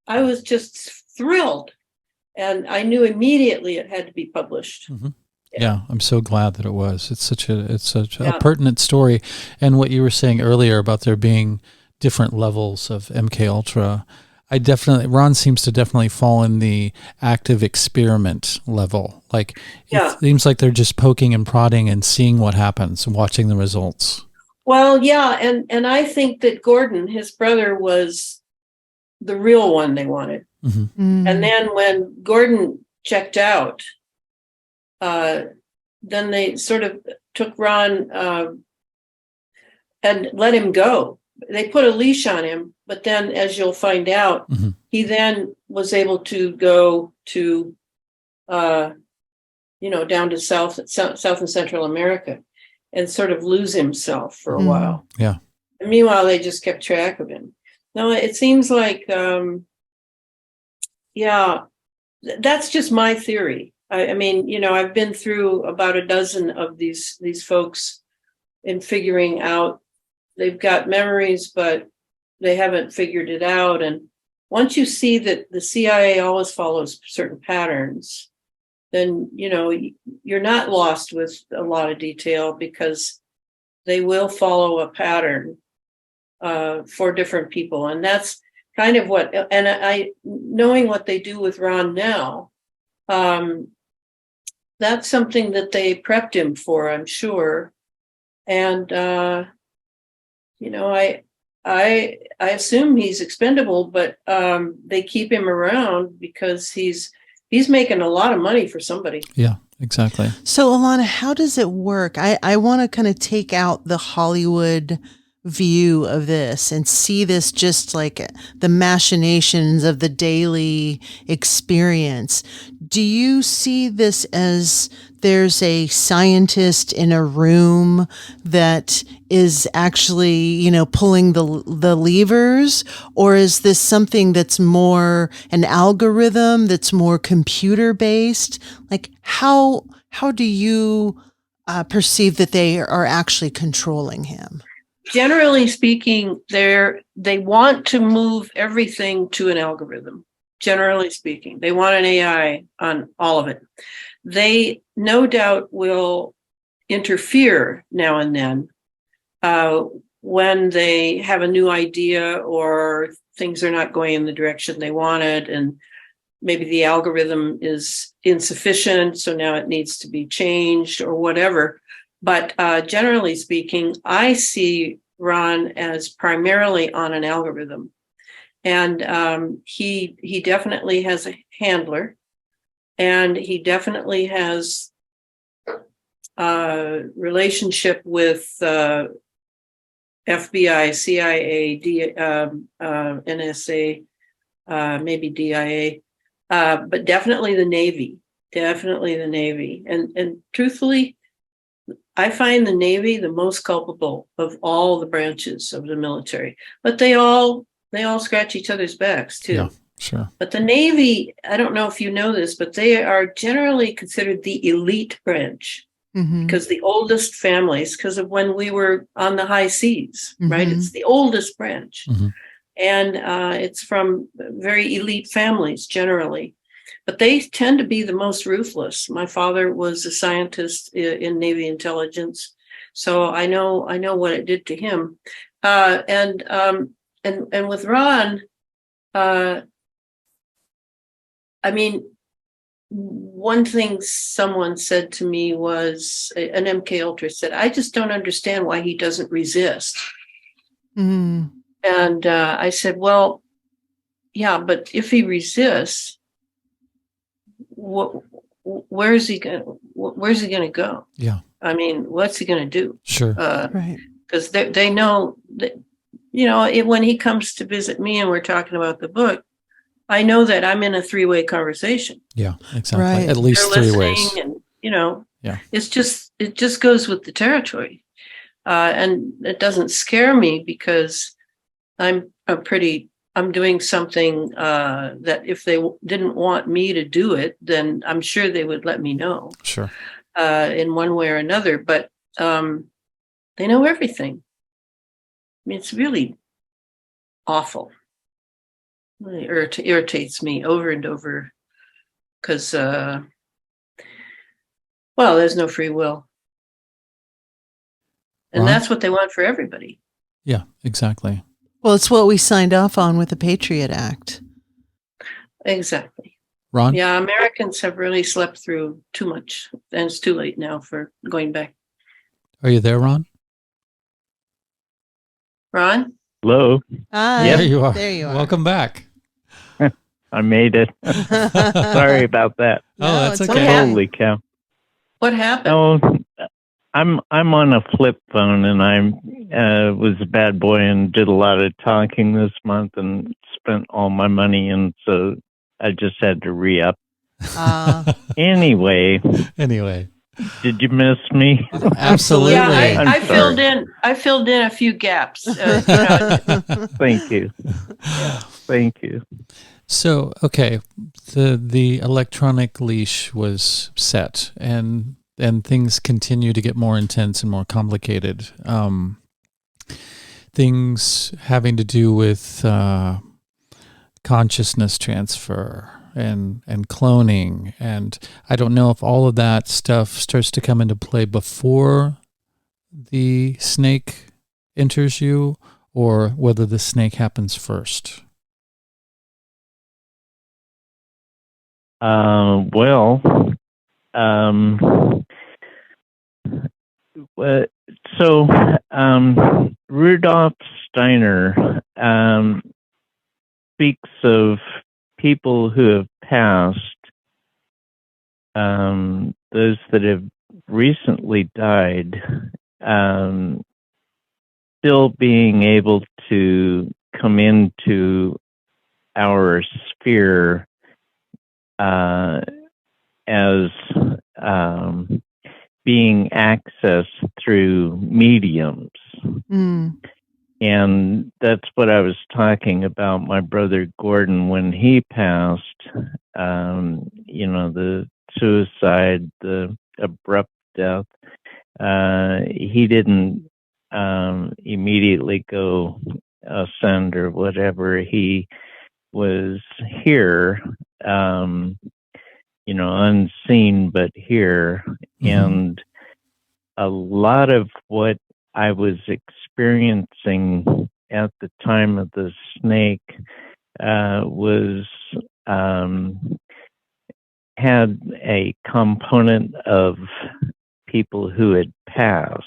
I was just thrilled, and I knew immediately it had to be published. Mm-hmm. Yeah, I'm so glad that it was. It's such a pertinent story, and what you were saying earlier about there being different levels of MK Ultra, Ron seems to definitely fall in the active experiment level. Like it seems like they're just poking and prodding and seeing what happens and watching the results. Well, yeah, and I think that Gordon, his brother, was the real one they wanted. Mm-hmm. And then when Gordon checked out, then they sort of took Ron and let him go. They put a leash on him, but then, as you'll find out, he then was able to go to, down to South and Central America, and sort of lose himself for a while. Yeah. And meanwhile, they just kept track of him. No, it seems like, that's just my theory. I mean, I've been through about a dozen of these folks in figuring out. They've got memories, but they haven't figured it out. And once you see that the CIA always follows certain patterns, then, you're not lost with a lot of detail, because they will follow a pattern for different people. And that's kind of what, and I knowing what they do with Ron now, that's something that they prepped him for, I'm sure. And, I assume he's expendable, but they keep him around because he's making a lot of money for somebody. Yeah, exactly. So, Elana, how does it work? I want to kind of take out the Hollywood view of this and see this just like the machinations of the daily experience. Do you see this as there's a scientist in a room that is actually, pulling the levers, or is this something that's more an algorithm that's more computer based? Like how do you perceive that they are actually controlling him? Generally speaking, they want to move everything to an algorithm. Generally speaking, they want an AI on all of it. They no doubt will interfere now and then when they have a new idea or things are not going in the direction they wanted, and maybe the algorithm is insufficient, so now it needs to be changed or whatever. But generally speaking, I see Ron as primarily on an algorithm. And he definitely has a handler, and he definitely has a relationship with FBI, CIA, NSA, maybe DIA, but definitely the Navy. Definitely the Navy. And truthfully, I find the Navy the most culpable of all the branches of the military. But they all scratch each other's backs too. Yeah, sure. But the Navy, I don't know if you know this, but they are generally considered the elite branch. Because the oldest families, because of when we were on the high seas, right? It's the oldest branch. And it's from very elite families generally. But they tend to be the most ruthless. My father was a scientist in Navy intelligence, so I know what it did to him. And with Ron, I mean, one thing someone said to me was, an MK Ultra said, "I just don't understand why he doesn't resist." And I said, "Well, yeah, but if he resists, where's he going to go? Yeah. I mean, what's he going to do?" Sure. Right. Because they know that, when he comes to visit me and we're talking about the book, I know that I'm in a three-way conversation. Yeah, exactly. Right. At least They're 3 ways. listening, and Yeah. it just goes with the territory, and it doesn't scare me because I'm doing something that if they didn't want me to do it, then I'm sure they would let me know. Sure. In one way or another. But they know everything. I mean, it's really awful. It irritates me over and over because, there's no free will. And Ron? that's what they want for everybody. Yeah, exactly. Well, it's what we signed off on with the Patriot Act. Exactly. Ron? Yeah, Americans have really slept through too much, and it's too late now for going back. Are you there, Ron? Ron? Hello. Hi. There you are. There you are. Welcome back. I made it. Sorry about that. Oh, that's it's okay. Holy cow. What happened? Oh, I'm on a flip phone, and I was a bad boy and did a lot of talking this month and spent all my money, and so I just had to re-up. Anyway, did you miss me? Absolutely. Yeah, I sorry. filled in a few gaps. Thank you. Thank you. So, okay, the electronic leash was set, and things continue to get more intense and more complicated. Things having to do with consciousness transfer and cloning, and I don't know if all of that stuff starts to come into play before the snake enters you, or whether the snake happens first. Rudolf Steiner speaks of people who have passed, those that have recently died, still being able to come into our sphere as being accessed through mediums. And that's what I was talking about my brother Gordon when he passed, the suicide, the abrupt death. He didn't immediately go ascend or whatever. He was here, unseen, but here. And a lot of what I was experiencing at the time of the snake had a component of people who had passed.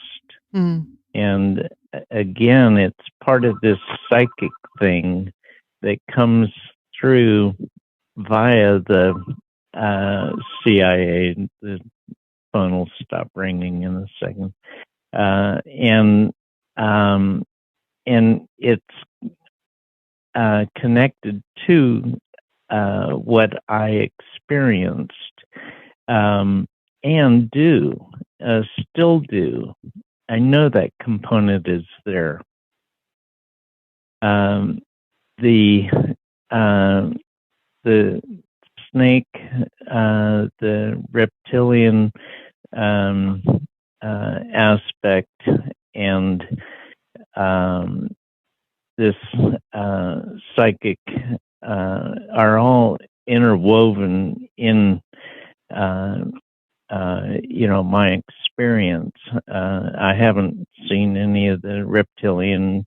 And again, it's part of this psychic thing that comes through via the CIA. The phone will stop ringing in a second. and it's connected to what I experienced and still do. I know that component is there. The snake, the reptilian aspect, and this psychic are all interwoven in my experience. I haven't seen any of the reptilian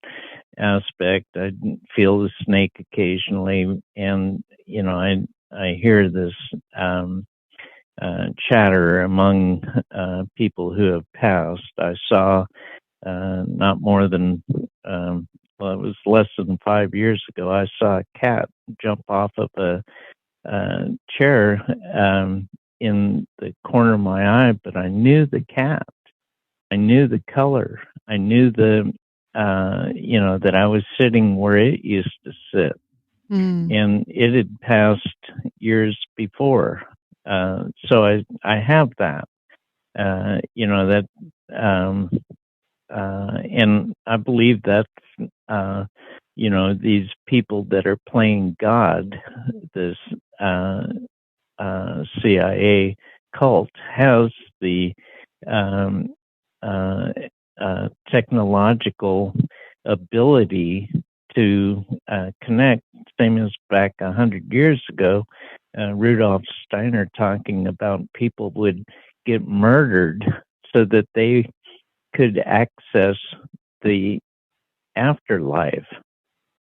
aspect. I feel the snake occasionally, and I hear this chatter among people who have passed. I saw not more than it was less than 5 years ago. I saw a cat jump off of a chair in the corner of my eye, but I knew the cat. I knew the color. I knew that I was sitting where it used to sit. And it had passed years before. So I have that, and I believe that's, these people that are playing God, this CIA cult has the technological ability to connect, same as back 100 years ago, Rudolf Steiner talking about people would get murdered so that they could access the afterlife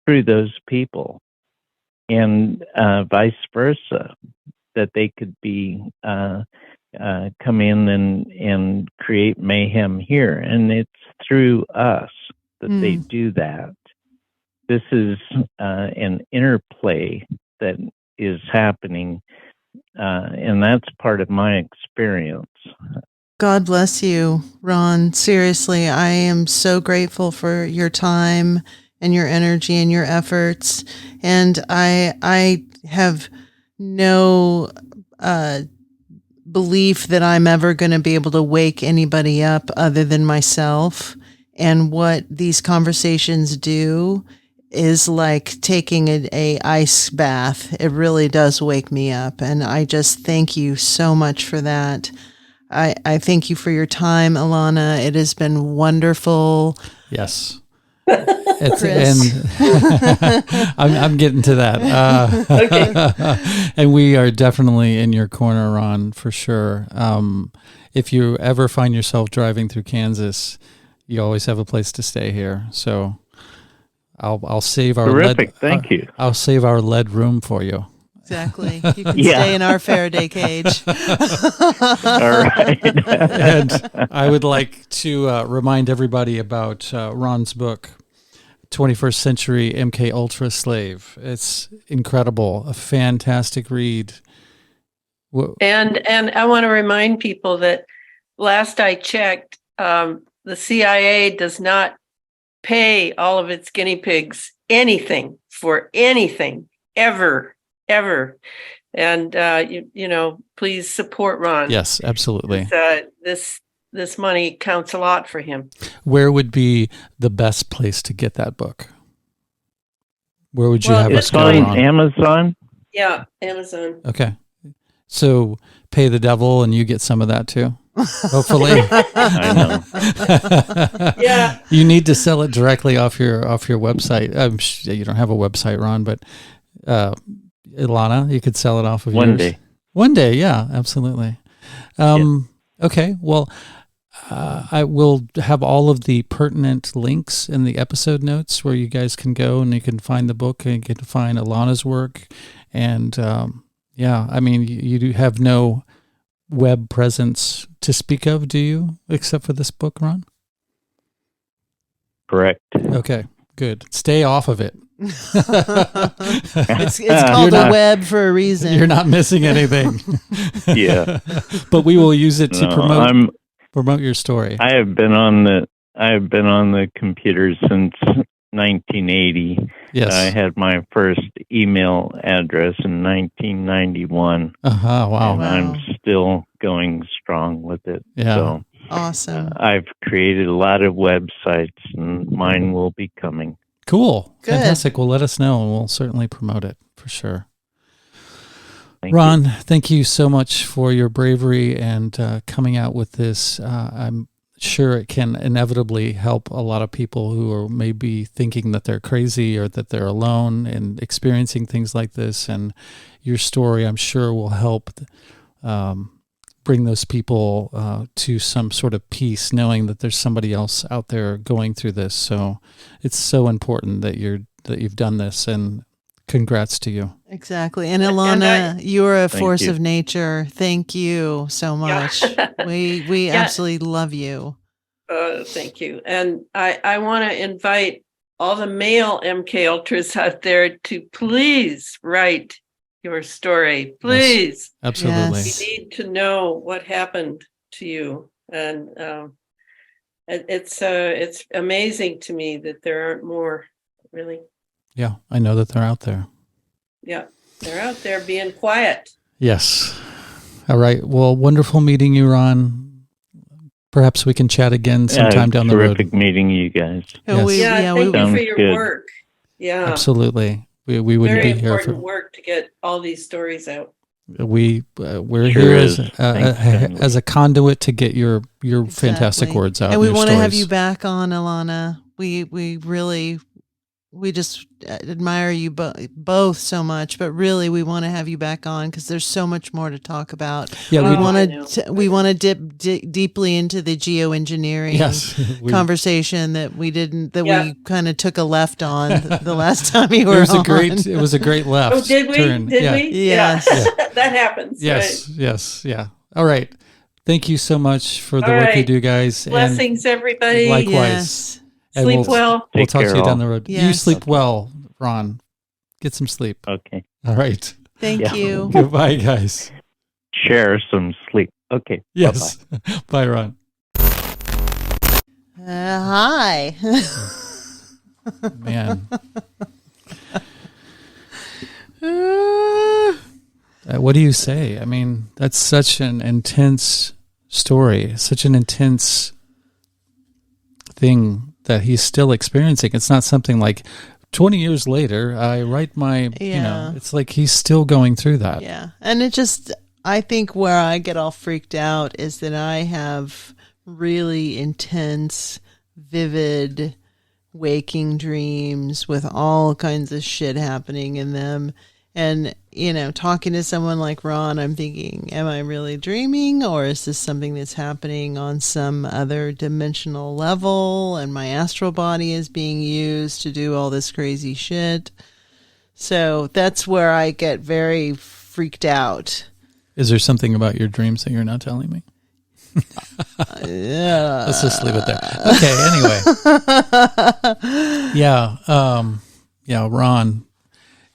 through those people, and vice versa, that they could be come in and create mayhem here, and it's through us that they do that. This is an interplay that is happening, and that's part of my experience. God bless you, Ron. Seriously, I am so grateful for your time and your energy and your efforts. And I have no belief that I'm ever going to be able to wake anybody up other than myself. And what these conversations do is like taking a ice bath. It really does wake me up. And I just thank you so much for that. I thank you for your time, Elana. It has been wonderful. Yes. And I'm getting to that. Okay. And we are definitely in your corner, Ron, for sure. If you ever find yourself driving through Kansas, you always have a place to stay here. So I'll save our terrific. Thank you. I'll save our lead room for you. Exactly. You can stay in our Faraday cage. All right. And I would like to remind everybody about Ron's book, 21st Century MK Ultra Slave. It's incredible, a fantastic read. And I want to remind people that last I checked, the CIA does not pay all of its guinea pigs anything for anything ever. And please support Ron. Yes, absolutely. This money counts a lot for him. Where would be the best place to get that book? Where would you have us go, Ron? Amazon? Yeah, Amazon. Okay. So pay the devil and you get some of that too, hopefully. I know. Yeah. You need to sell it directly off your website. You don't have a website, Ron, but Elana, you could sell it off of yours. One day, yeah, absolutely. Okay, well, I will have all of the pertinent links in the episode notes where you guys can go and you can find the book and you can find Elana's work. And I mean, you do have no web presence to speak of, do you, except for this book, Ron? Correct. Okay, good. Stay off of it. It's called a web for a reason. You're not missing anything. Yeah. But we will use it to promote your story. I have been on the computer since 1980. Yes. I had my first email address in 1991. Wow. And I'm still going strong with it. Yeah. So Awesome. I've created a lot of websites, and mine will be coming. Cool. Good. Fantastic. Well, let us know, and we'll certainly promote it for sure. Thank Ron, you. thank you so much for your bravery and coming out with this. I'm sure it can inevitably help a lot of people who are maybe thinking that they're crazy or that they're alone and experiencing things like this. And your story, I'm sure, will help bring those people to some sort of peace, knowing that there's somebody else out there going through this. So it's so important that you've done this, and congrats to you. Exactly. And Elana, you're a force of nature. Thank you so much. Yeah. We absolutely love you. Thank you. And I want to invite all the male MK Ultras out there to please write your story. Please. Yes, absolutely. Yes. We need to know what happened to you. And it's amazing to me that there aren't more, really. Yeah, I know that they're out there. Yeah, they're out there being quiet. Yes. All right. Well, wonderful meeting you, Ron. Perhaps we can chat again sometime down the road. Terrific meeting you guys. Yes. Thank you for your good. work. Yeah, Absolutely. We wouldn't very be here important work to get all these stories out. we're Sure here is. as a conduit to get your fantastic Exactly. words out. And we your want to have stories. you back on, Elana. We just admire you both so much, but really we want to have you back on because there's so much more to talk about. Yeah, we want to dip deeply into the geoengineering conversation that we kind of took a left on the last time you were on. It was a great left. Oh, did we? turn. Did we? Yes. Yeah. That happens. Yes. Right. Yes. Yeah. All right. Thank you so much for the All work right. you do, guys. Blessings, everybody. Likewise. Yes. And Sleep well. We'll Take talk to care you down all. the road. Yes. You sleep well, Ron. Get some sleep. Okay. All right. Thank you. Goodbye, guys. Share some sleep. Okay. Yes. Bye, Ron. Hi. Man. What do you say? I mean, that's such an intense story, such an intense thing that he's still experiencing. It's not something like 20 years later, I write my, it's like he's still going through that. Yeah. And I think where I get all freaked out is that I have really intense, vivid, waking dreams with all kinds of shit happening in them. And, talking to someone like Ron, I'm thinking, am I really dreaming, or is this something that's happening on some other dimensional level and my astral body is being used to do all this crazy shit? So that's where I get very freaked out. Is there something about your dreams that you're not telling me? Let's just leave it there. Okay, anyway. Ron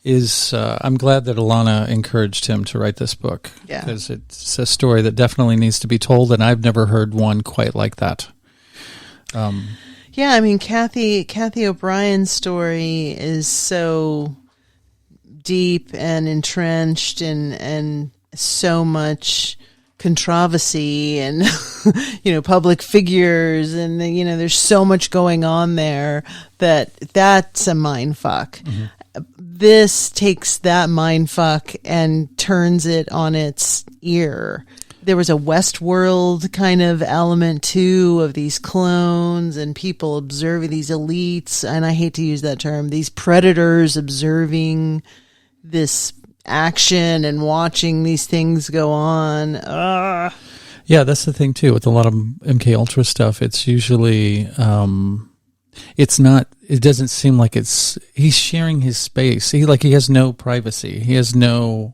is, I'm glad that Elana encouraged him to write this book. Yeah. Because it's a story that definitely needs to be told, and I've never heard one quite like that. Yeah, I mean, Kathy O'Brien's story is so deep and entrenched and so much controversy and, public figures and, there's so much going on there that's a mind fuck. Mm-hmm. This takes that mind fuck and turns it on its ear. There was a Westworld kind of element too of these clones and people observing these elites, and I hate to use that term, these predators observing this action and watching these things go on. Yeah, that's the thing too with a lot of MK Ultra stuff. It's usually it doesn't seem like he's sharing his space. He has no privacy. He has no,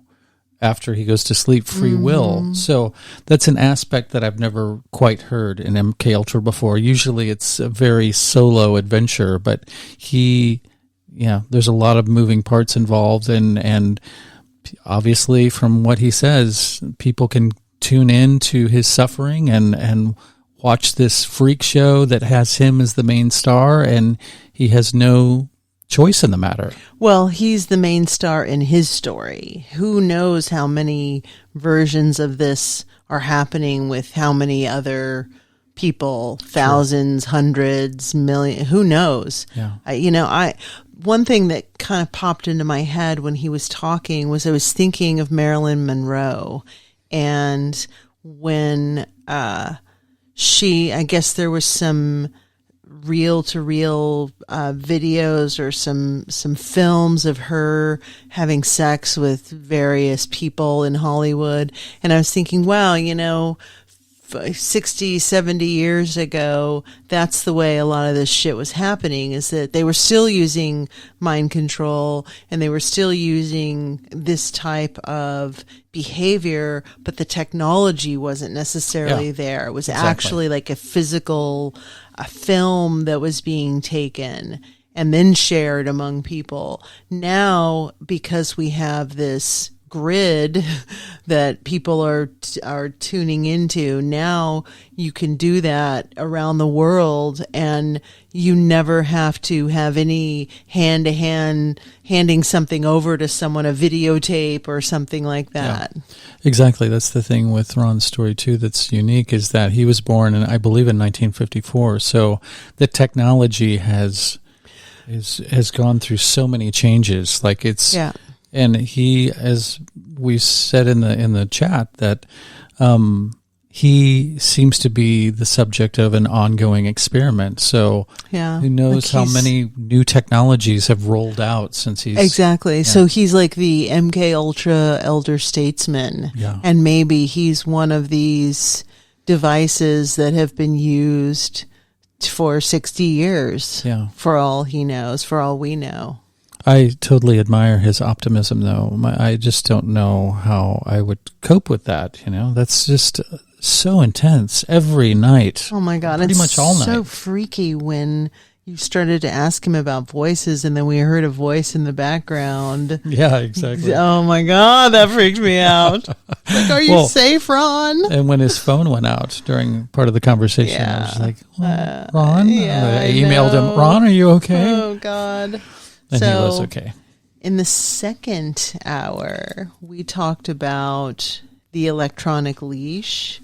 after he goes to sleep, free will. So that's an aspect that I've never quite heard in MK Ultra before. Usually it's a very solo adventure, but there's a lot of moving parts involved, and obviously from what he says, people can tune in to his suffering and watch this freak show that has him as the main star, and he has no choice in the matter. Well, he's the main star in his story. Who knows how many versions of this are happening with how many other people, thousands, hundreds, million, who knows? Yeah. One thing that kind of popped into my head when he was talking was I was thinking of Marilyn Monroe, and when I guess there was some reel-to-reel videos or some films of her having sex with various people in Hollywood, and I was thinking, wow, 60, 70 years ago, that's the way a lot of this shit was happening, is that they were still using mind control and they were still using this type of behavior, but the technology wasn't necessarily there. It was actually like a film that was being taken and then shared among people. Now, because we have this grid that people are tuning into, now you can do that around the world, and you never have to have any hand-to-hand handing something over to someone, a videotape or something like that. Yeah. Exactly. That's the thing with Ron's story too that's unique, is that he was born I believe in 1954, so the technology has gone through so many changes. Like it's and he, as we said in the chat, that he seems to be the subject of an ongoing experiment. So who knows how many new technologies have rolled out since he's... Exactly. Yeah. So he's like the MK Ultra elder statesman. Yeah. And maybe he's one of these devices that have been used for 60 years. Yeah. For all he knows, for all we know. I totally admire his optimism, though. I just don't know how I would cope with that. That's just so intense every night. Oh my God! Pretty much all night. So freaky when you started to ask him about voices, and then we heard a voice in the background. Yeah, exactly. Oh my God, that freaked me out. Like, are you safe, Ron? And when his phone went out during part of the conversation, I was like, Ron? I emailed him, Ron, are you okay? Oh God. And he was okay. In the second hour, we talked about the electronic leash.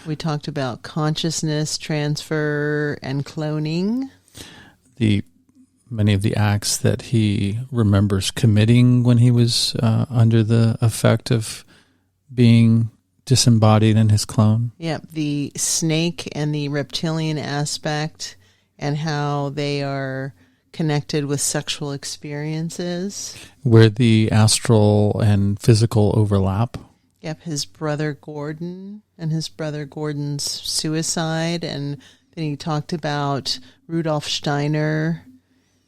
We talked about consciousness transfer and cloning. Many of the acts that he remembers committing when he was under the effect of being disembodied in his clone. Yep, the snake and the reptilian aspect, and how they are connected with sexual experiences. Where the astral and physical overlap. Yep, his brother Gordon and his brother Gordon's suicide. And then he talked about Rudolf Steiner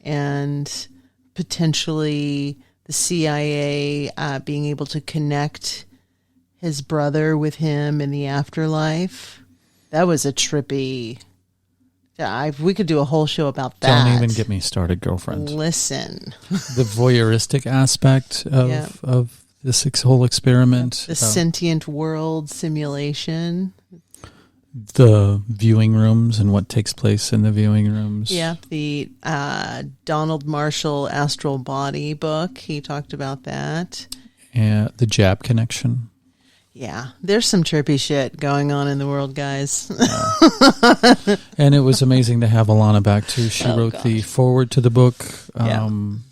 and potentially the CIA being able to connect his brother with him in the afterlife. That was a trippy... we could do a whole show about that. Don't even get me started, girlfriend. Listen. The voyeuristic aspect of this whole experiment. The sentient world simulation. The viewing rooms and what takes place in the viewing rooms. Yeah, the Donald Marshall Astral Body book. He talked about that. And the jab connection. Yeah, there's some trippy shit going on in the world, guys. Yeah. And it was amazing to have Elana back, too. She wrote the foreword to the book. And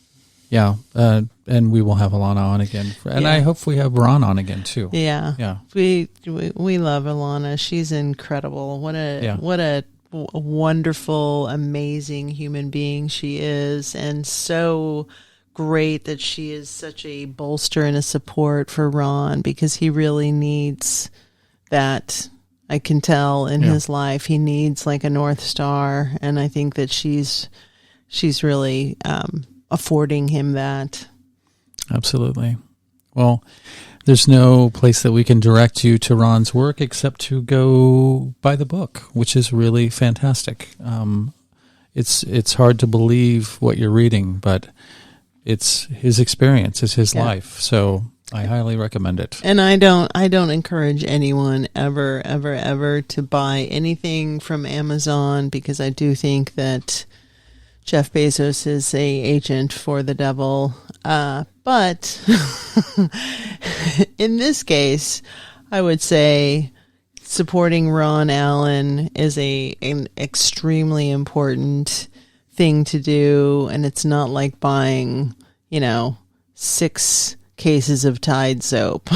we will have Elana on again. And I hope we have Ron on again, too. Yeah. Yeah. We love Elana. She's incredible. What a wonderful, amazing human being she is. And so... great that she is such a bolster and a support for Ron, because he really needs that. I can tell in his life he needs like a North Star, and I think that she's really affording him that. Absolutely. Well, there's no place that we can direct you to Ron's work except to go buy the book, which is really fantastic. It's hard to believe what you're reading, but it's his experience, it's his life. So I highly recommend it. And I don't encourage anyone ever to buy anything from Amazon, because I do think that Jeff Bezos is a agent for the devil. But in this case, I would say supporting Ron Allen is an extremely important thing to do, and it's not like buying, 6 cases of Tide soap.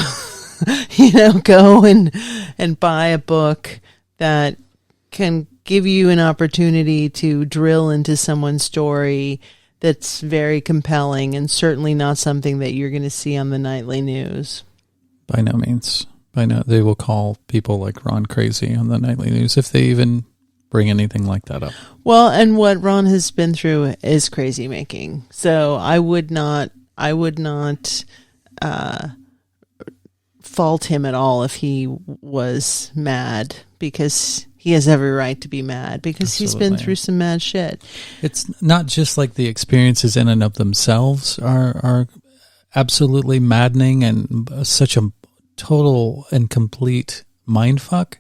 Go and buy a book that can give you an opportunity to drill into someone's story that's very compelling, and certainly not something that you're going to see on the nightly news. By no means. They will call people like Ron crazy on the nightly news if they even bring anything like that up. Well, and what Ron has been through is crazy making. So I would not fault him at all if he was mad, because he has every right to be mad, because Absolutely. He's been through some mad shit. It's not just like the experiences in and of themselves are absolutely maddening and such a total and complete mindfuck,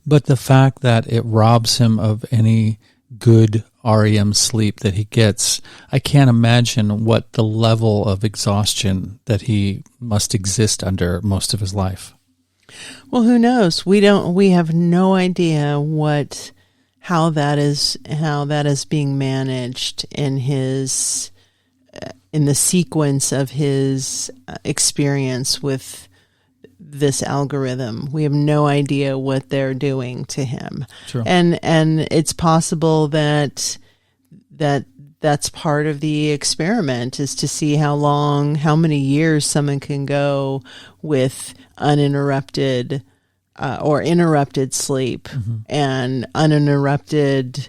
but the fact that it robs him of any good REM sleep that he gets. I can't imagine what the level of exhaustion that he must exist under most of his life. Well, who knows? We have no idea how that is being managed in the sequence of his experience with this algorithm. We have no idea what they're doing to him. True. And it's possible that that's part of the experiment, is to see how many years someone can go with uninterrupted or interrupted sleep, and uninterrupted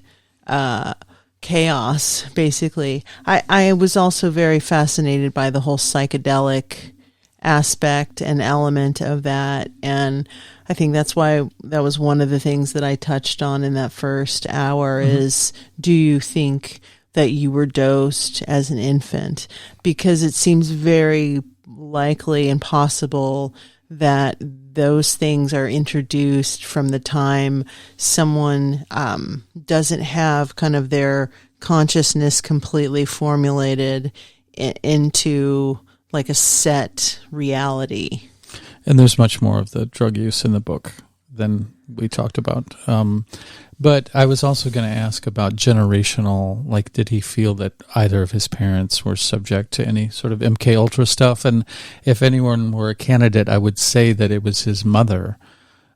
chaos, basically. I was also very fascinated by the whole psychedelic aspect and element of that, and I think that's why that was one of the things that I touched on in that first hour, is, do you think that you were dosed as an infant? Because it seems very likely and possible that those things are introduced from the time someone doesn't have kind of their consciousness completely formulated into like a set reality. And there's much more of the drug use in the book than we talked about. But I was also going to ask about generational, like, did he feel that either of his parents were subject to any sort of MK Ultra stuff? And if anyone were a candidate, I would say that it was his mother,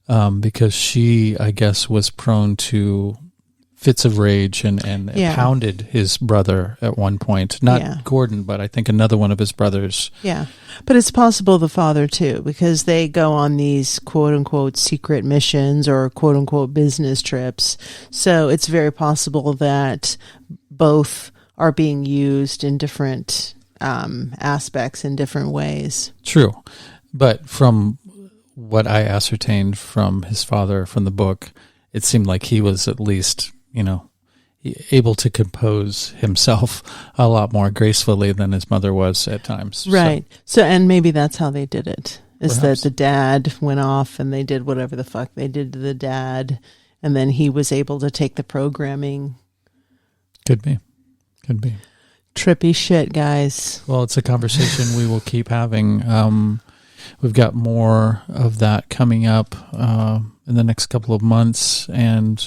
because she, I guess, was prone to fits of rage and pounded his brother at one point. Not Gordon, but I think another one of his brothers. Yeah. But it's possible the father too, because they go on these quote unquote secret missions or quote unquote business trips. So it's very possible that both are being used in different aspects in different ways. True. But from what I ascertained from his father from the book, it seemed like he was at least, able to compose himself a lot more gracefully than his mother was at times. Right. So and maybe that's how they did it, is Perhaps. that the dad went off and they did whatever the fuck they did to the dad, and then he was able to take the programming. Could be. Trippy shit, guys. Well, it's a conversation we will keep having. We've got more of that coming up in the next couple of months, and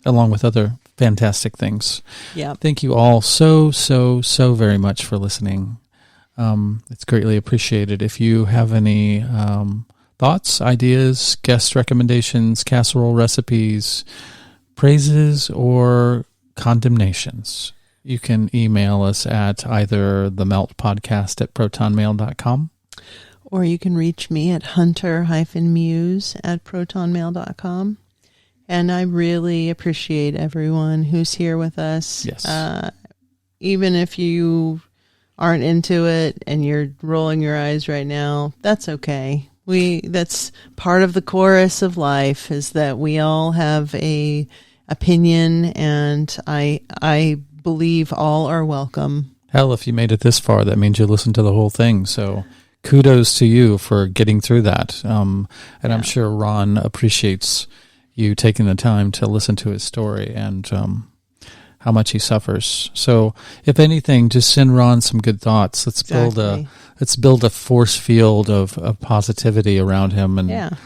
along with other fantastic things. Yeah. Thank you all so very much for listening. It's greatly appreciated. If you have any thoughts, ideas, guest recommendations, casserole recipes, praises, or condemnations, you can email us at either themeltpodcast@protonmail.com. Or you can reach me at hunter-muse@protonmail.com. And I really appreciate everyone who's here with us. Yes. Even if you aren't into it and you're rolling your eyes right now, that's okay. That's part of the chorus of life, is that we all have a opinion, and I believe all are welcome. Hell, if you made it this far, that means you listened to the whole thing. So kudos to you for getting through that. And Yeah. I'm sure Ron appreciates you taking the time to listen to his story and how much he suffers. So if anything, just send Ron some good thoughts. Let's build a force field of positivity around him and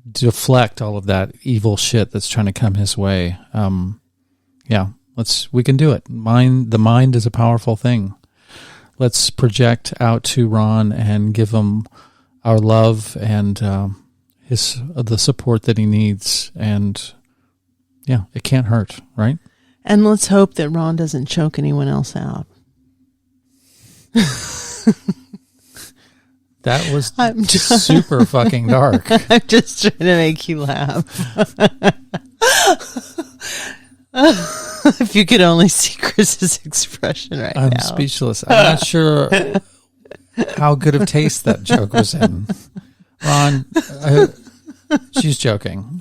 deflect all of that evil shit that's trying to come his way. We can do it. The mind is a powerful thing. Let's project out to Ron and give him our love and the support that he needs. And it can't hurt, right? And let's hope that Ron doesn't choke anyone else out. That was super fucking dark. I'm just trying to make you laugh. If you could only see Chris's expression right now. I'm speechless. I'm not sure how good of taste that joke was in. Ron, she's joking.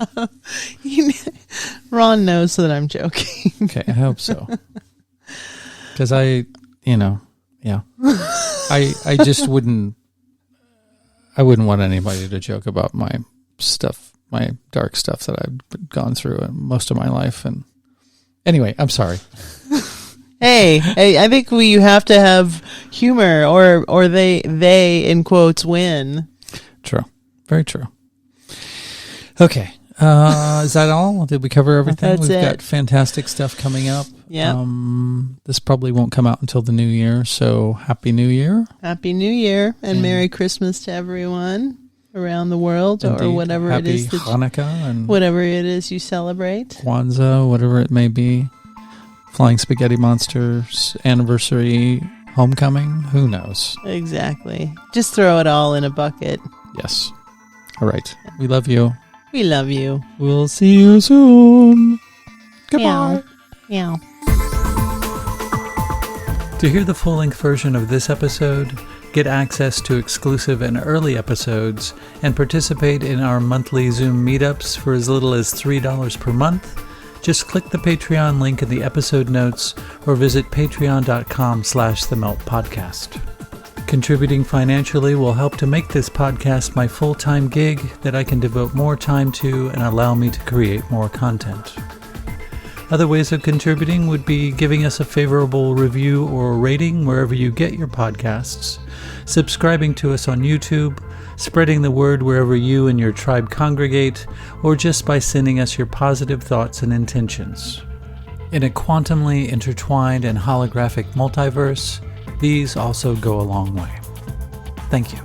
Ron knows that I'm joking. Okay, I hope so. Because I just wouldn't want anybody to joke about my stuff, my dark stuff that I've gone through in most of my life. And anyway, I'm sorry. Hey, I think you have to have humor or they in quotes win. True. Very true. Okay. Is that all? Did we cover everything? We've got fantastic stuff coming up. Yeah. This probably won't come out until the new year, so Happy New Year. Happy New Year and Merry Christmas to everyone around the world. Indeed. Or whatever Happy it is. Hanukkah and whatever it is you celebrate. Kwanzaa, whatever it may be. Flying Spaghetti Monsters anniversary, homecoming, who knows? Exactly. Just throw it all in a bucket. Yes. All right. We love you. We love you. We'll see you soon. Goodbye. Meow. To hear the full-length version of this episode, get access to exclusive and early episodes, and participate in our monthly Zoom meetups for as little as $3 per month, just click the Patreon link in the episode notes or visit patreon.com/themeltpodcast. Contributing financially will help to make this podcast my full-time gig that I can devote more time to and allow me to create more content. Other ways of contributing would be giving us a favorable review or rating wherever you get your podcasts, subscribing to us on YouTube, spreading the word wherever you and your tribe congregate, or just by sending us your positive thoughts and intentions. In a quantumly intertwined and holographic multiverse, these also go a long way. Thank you.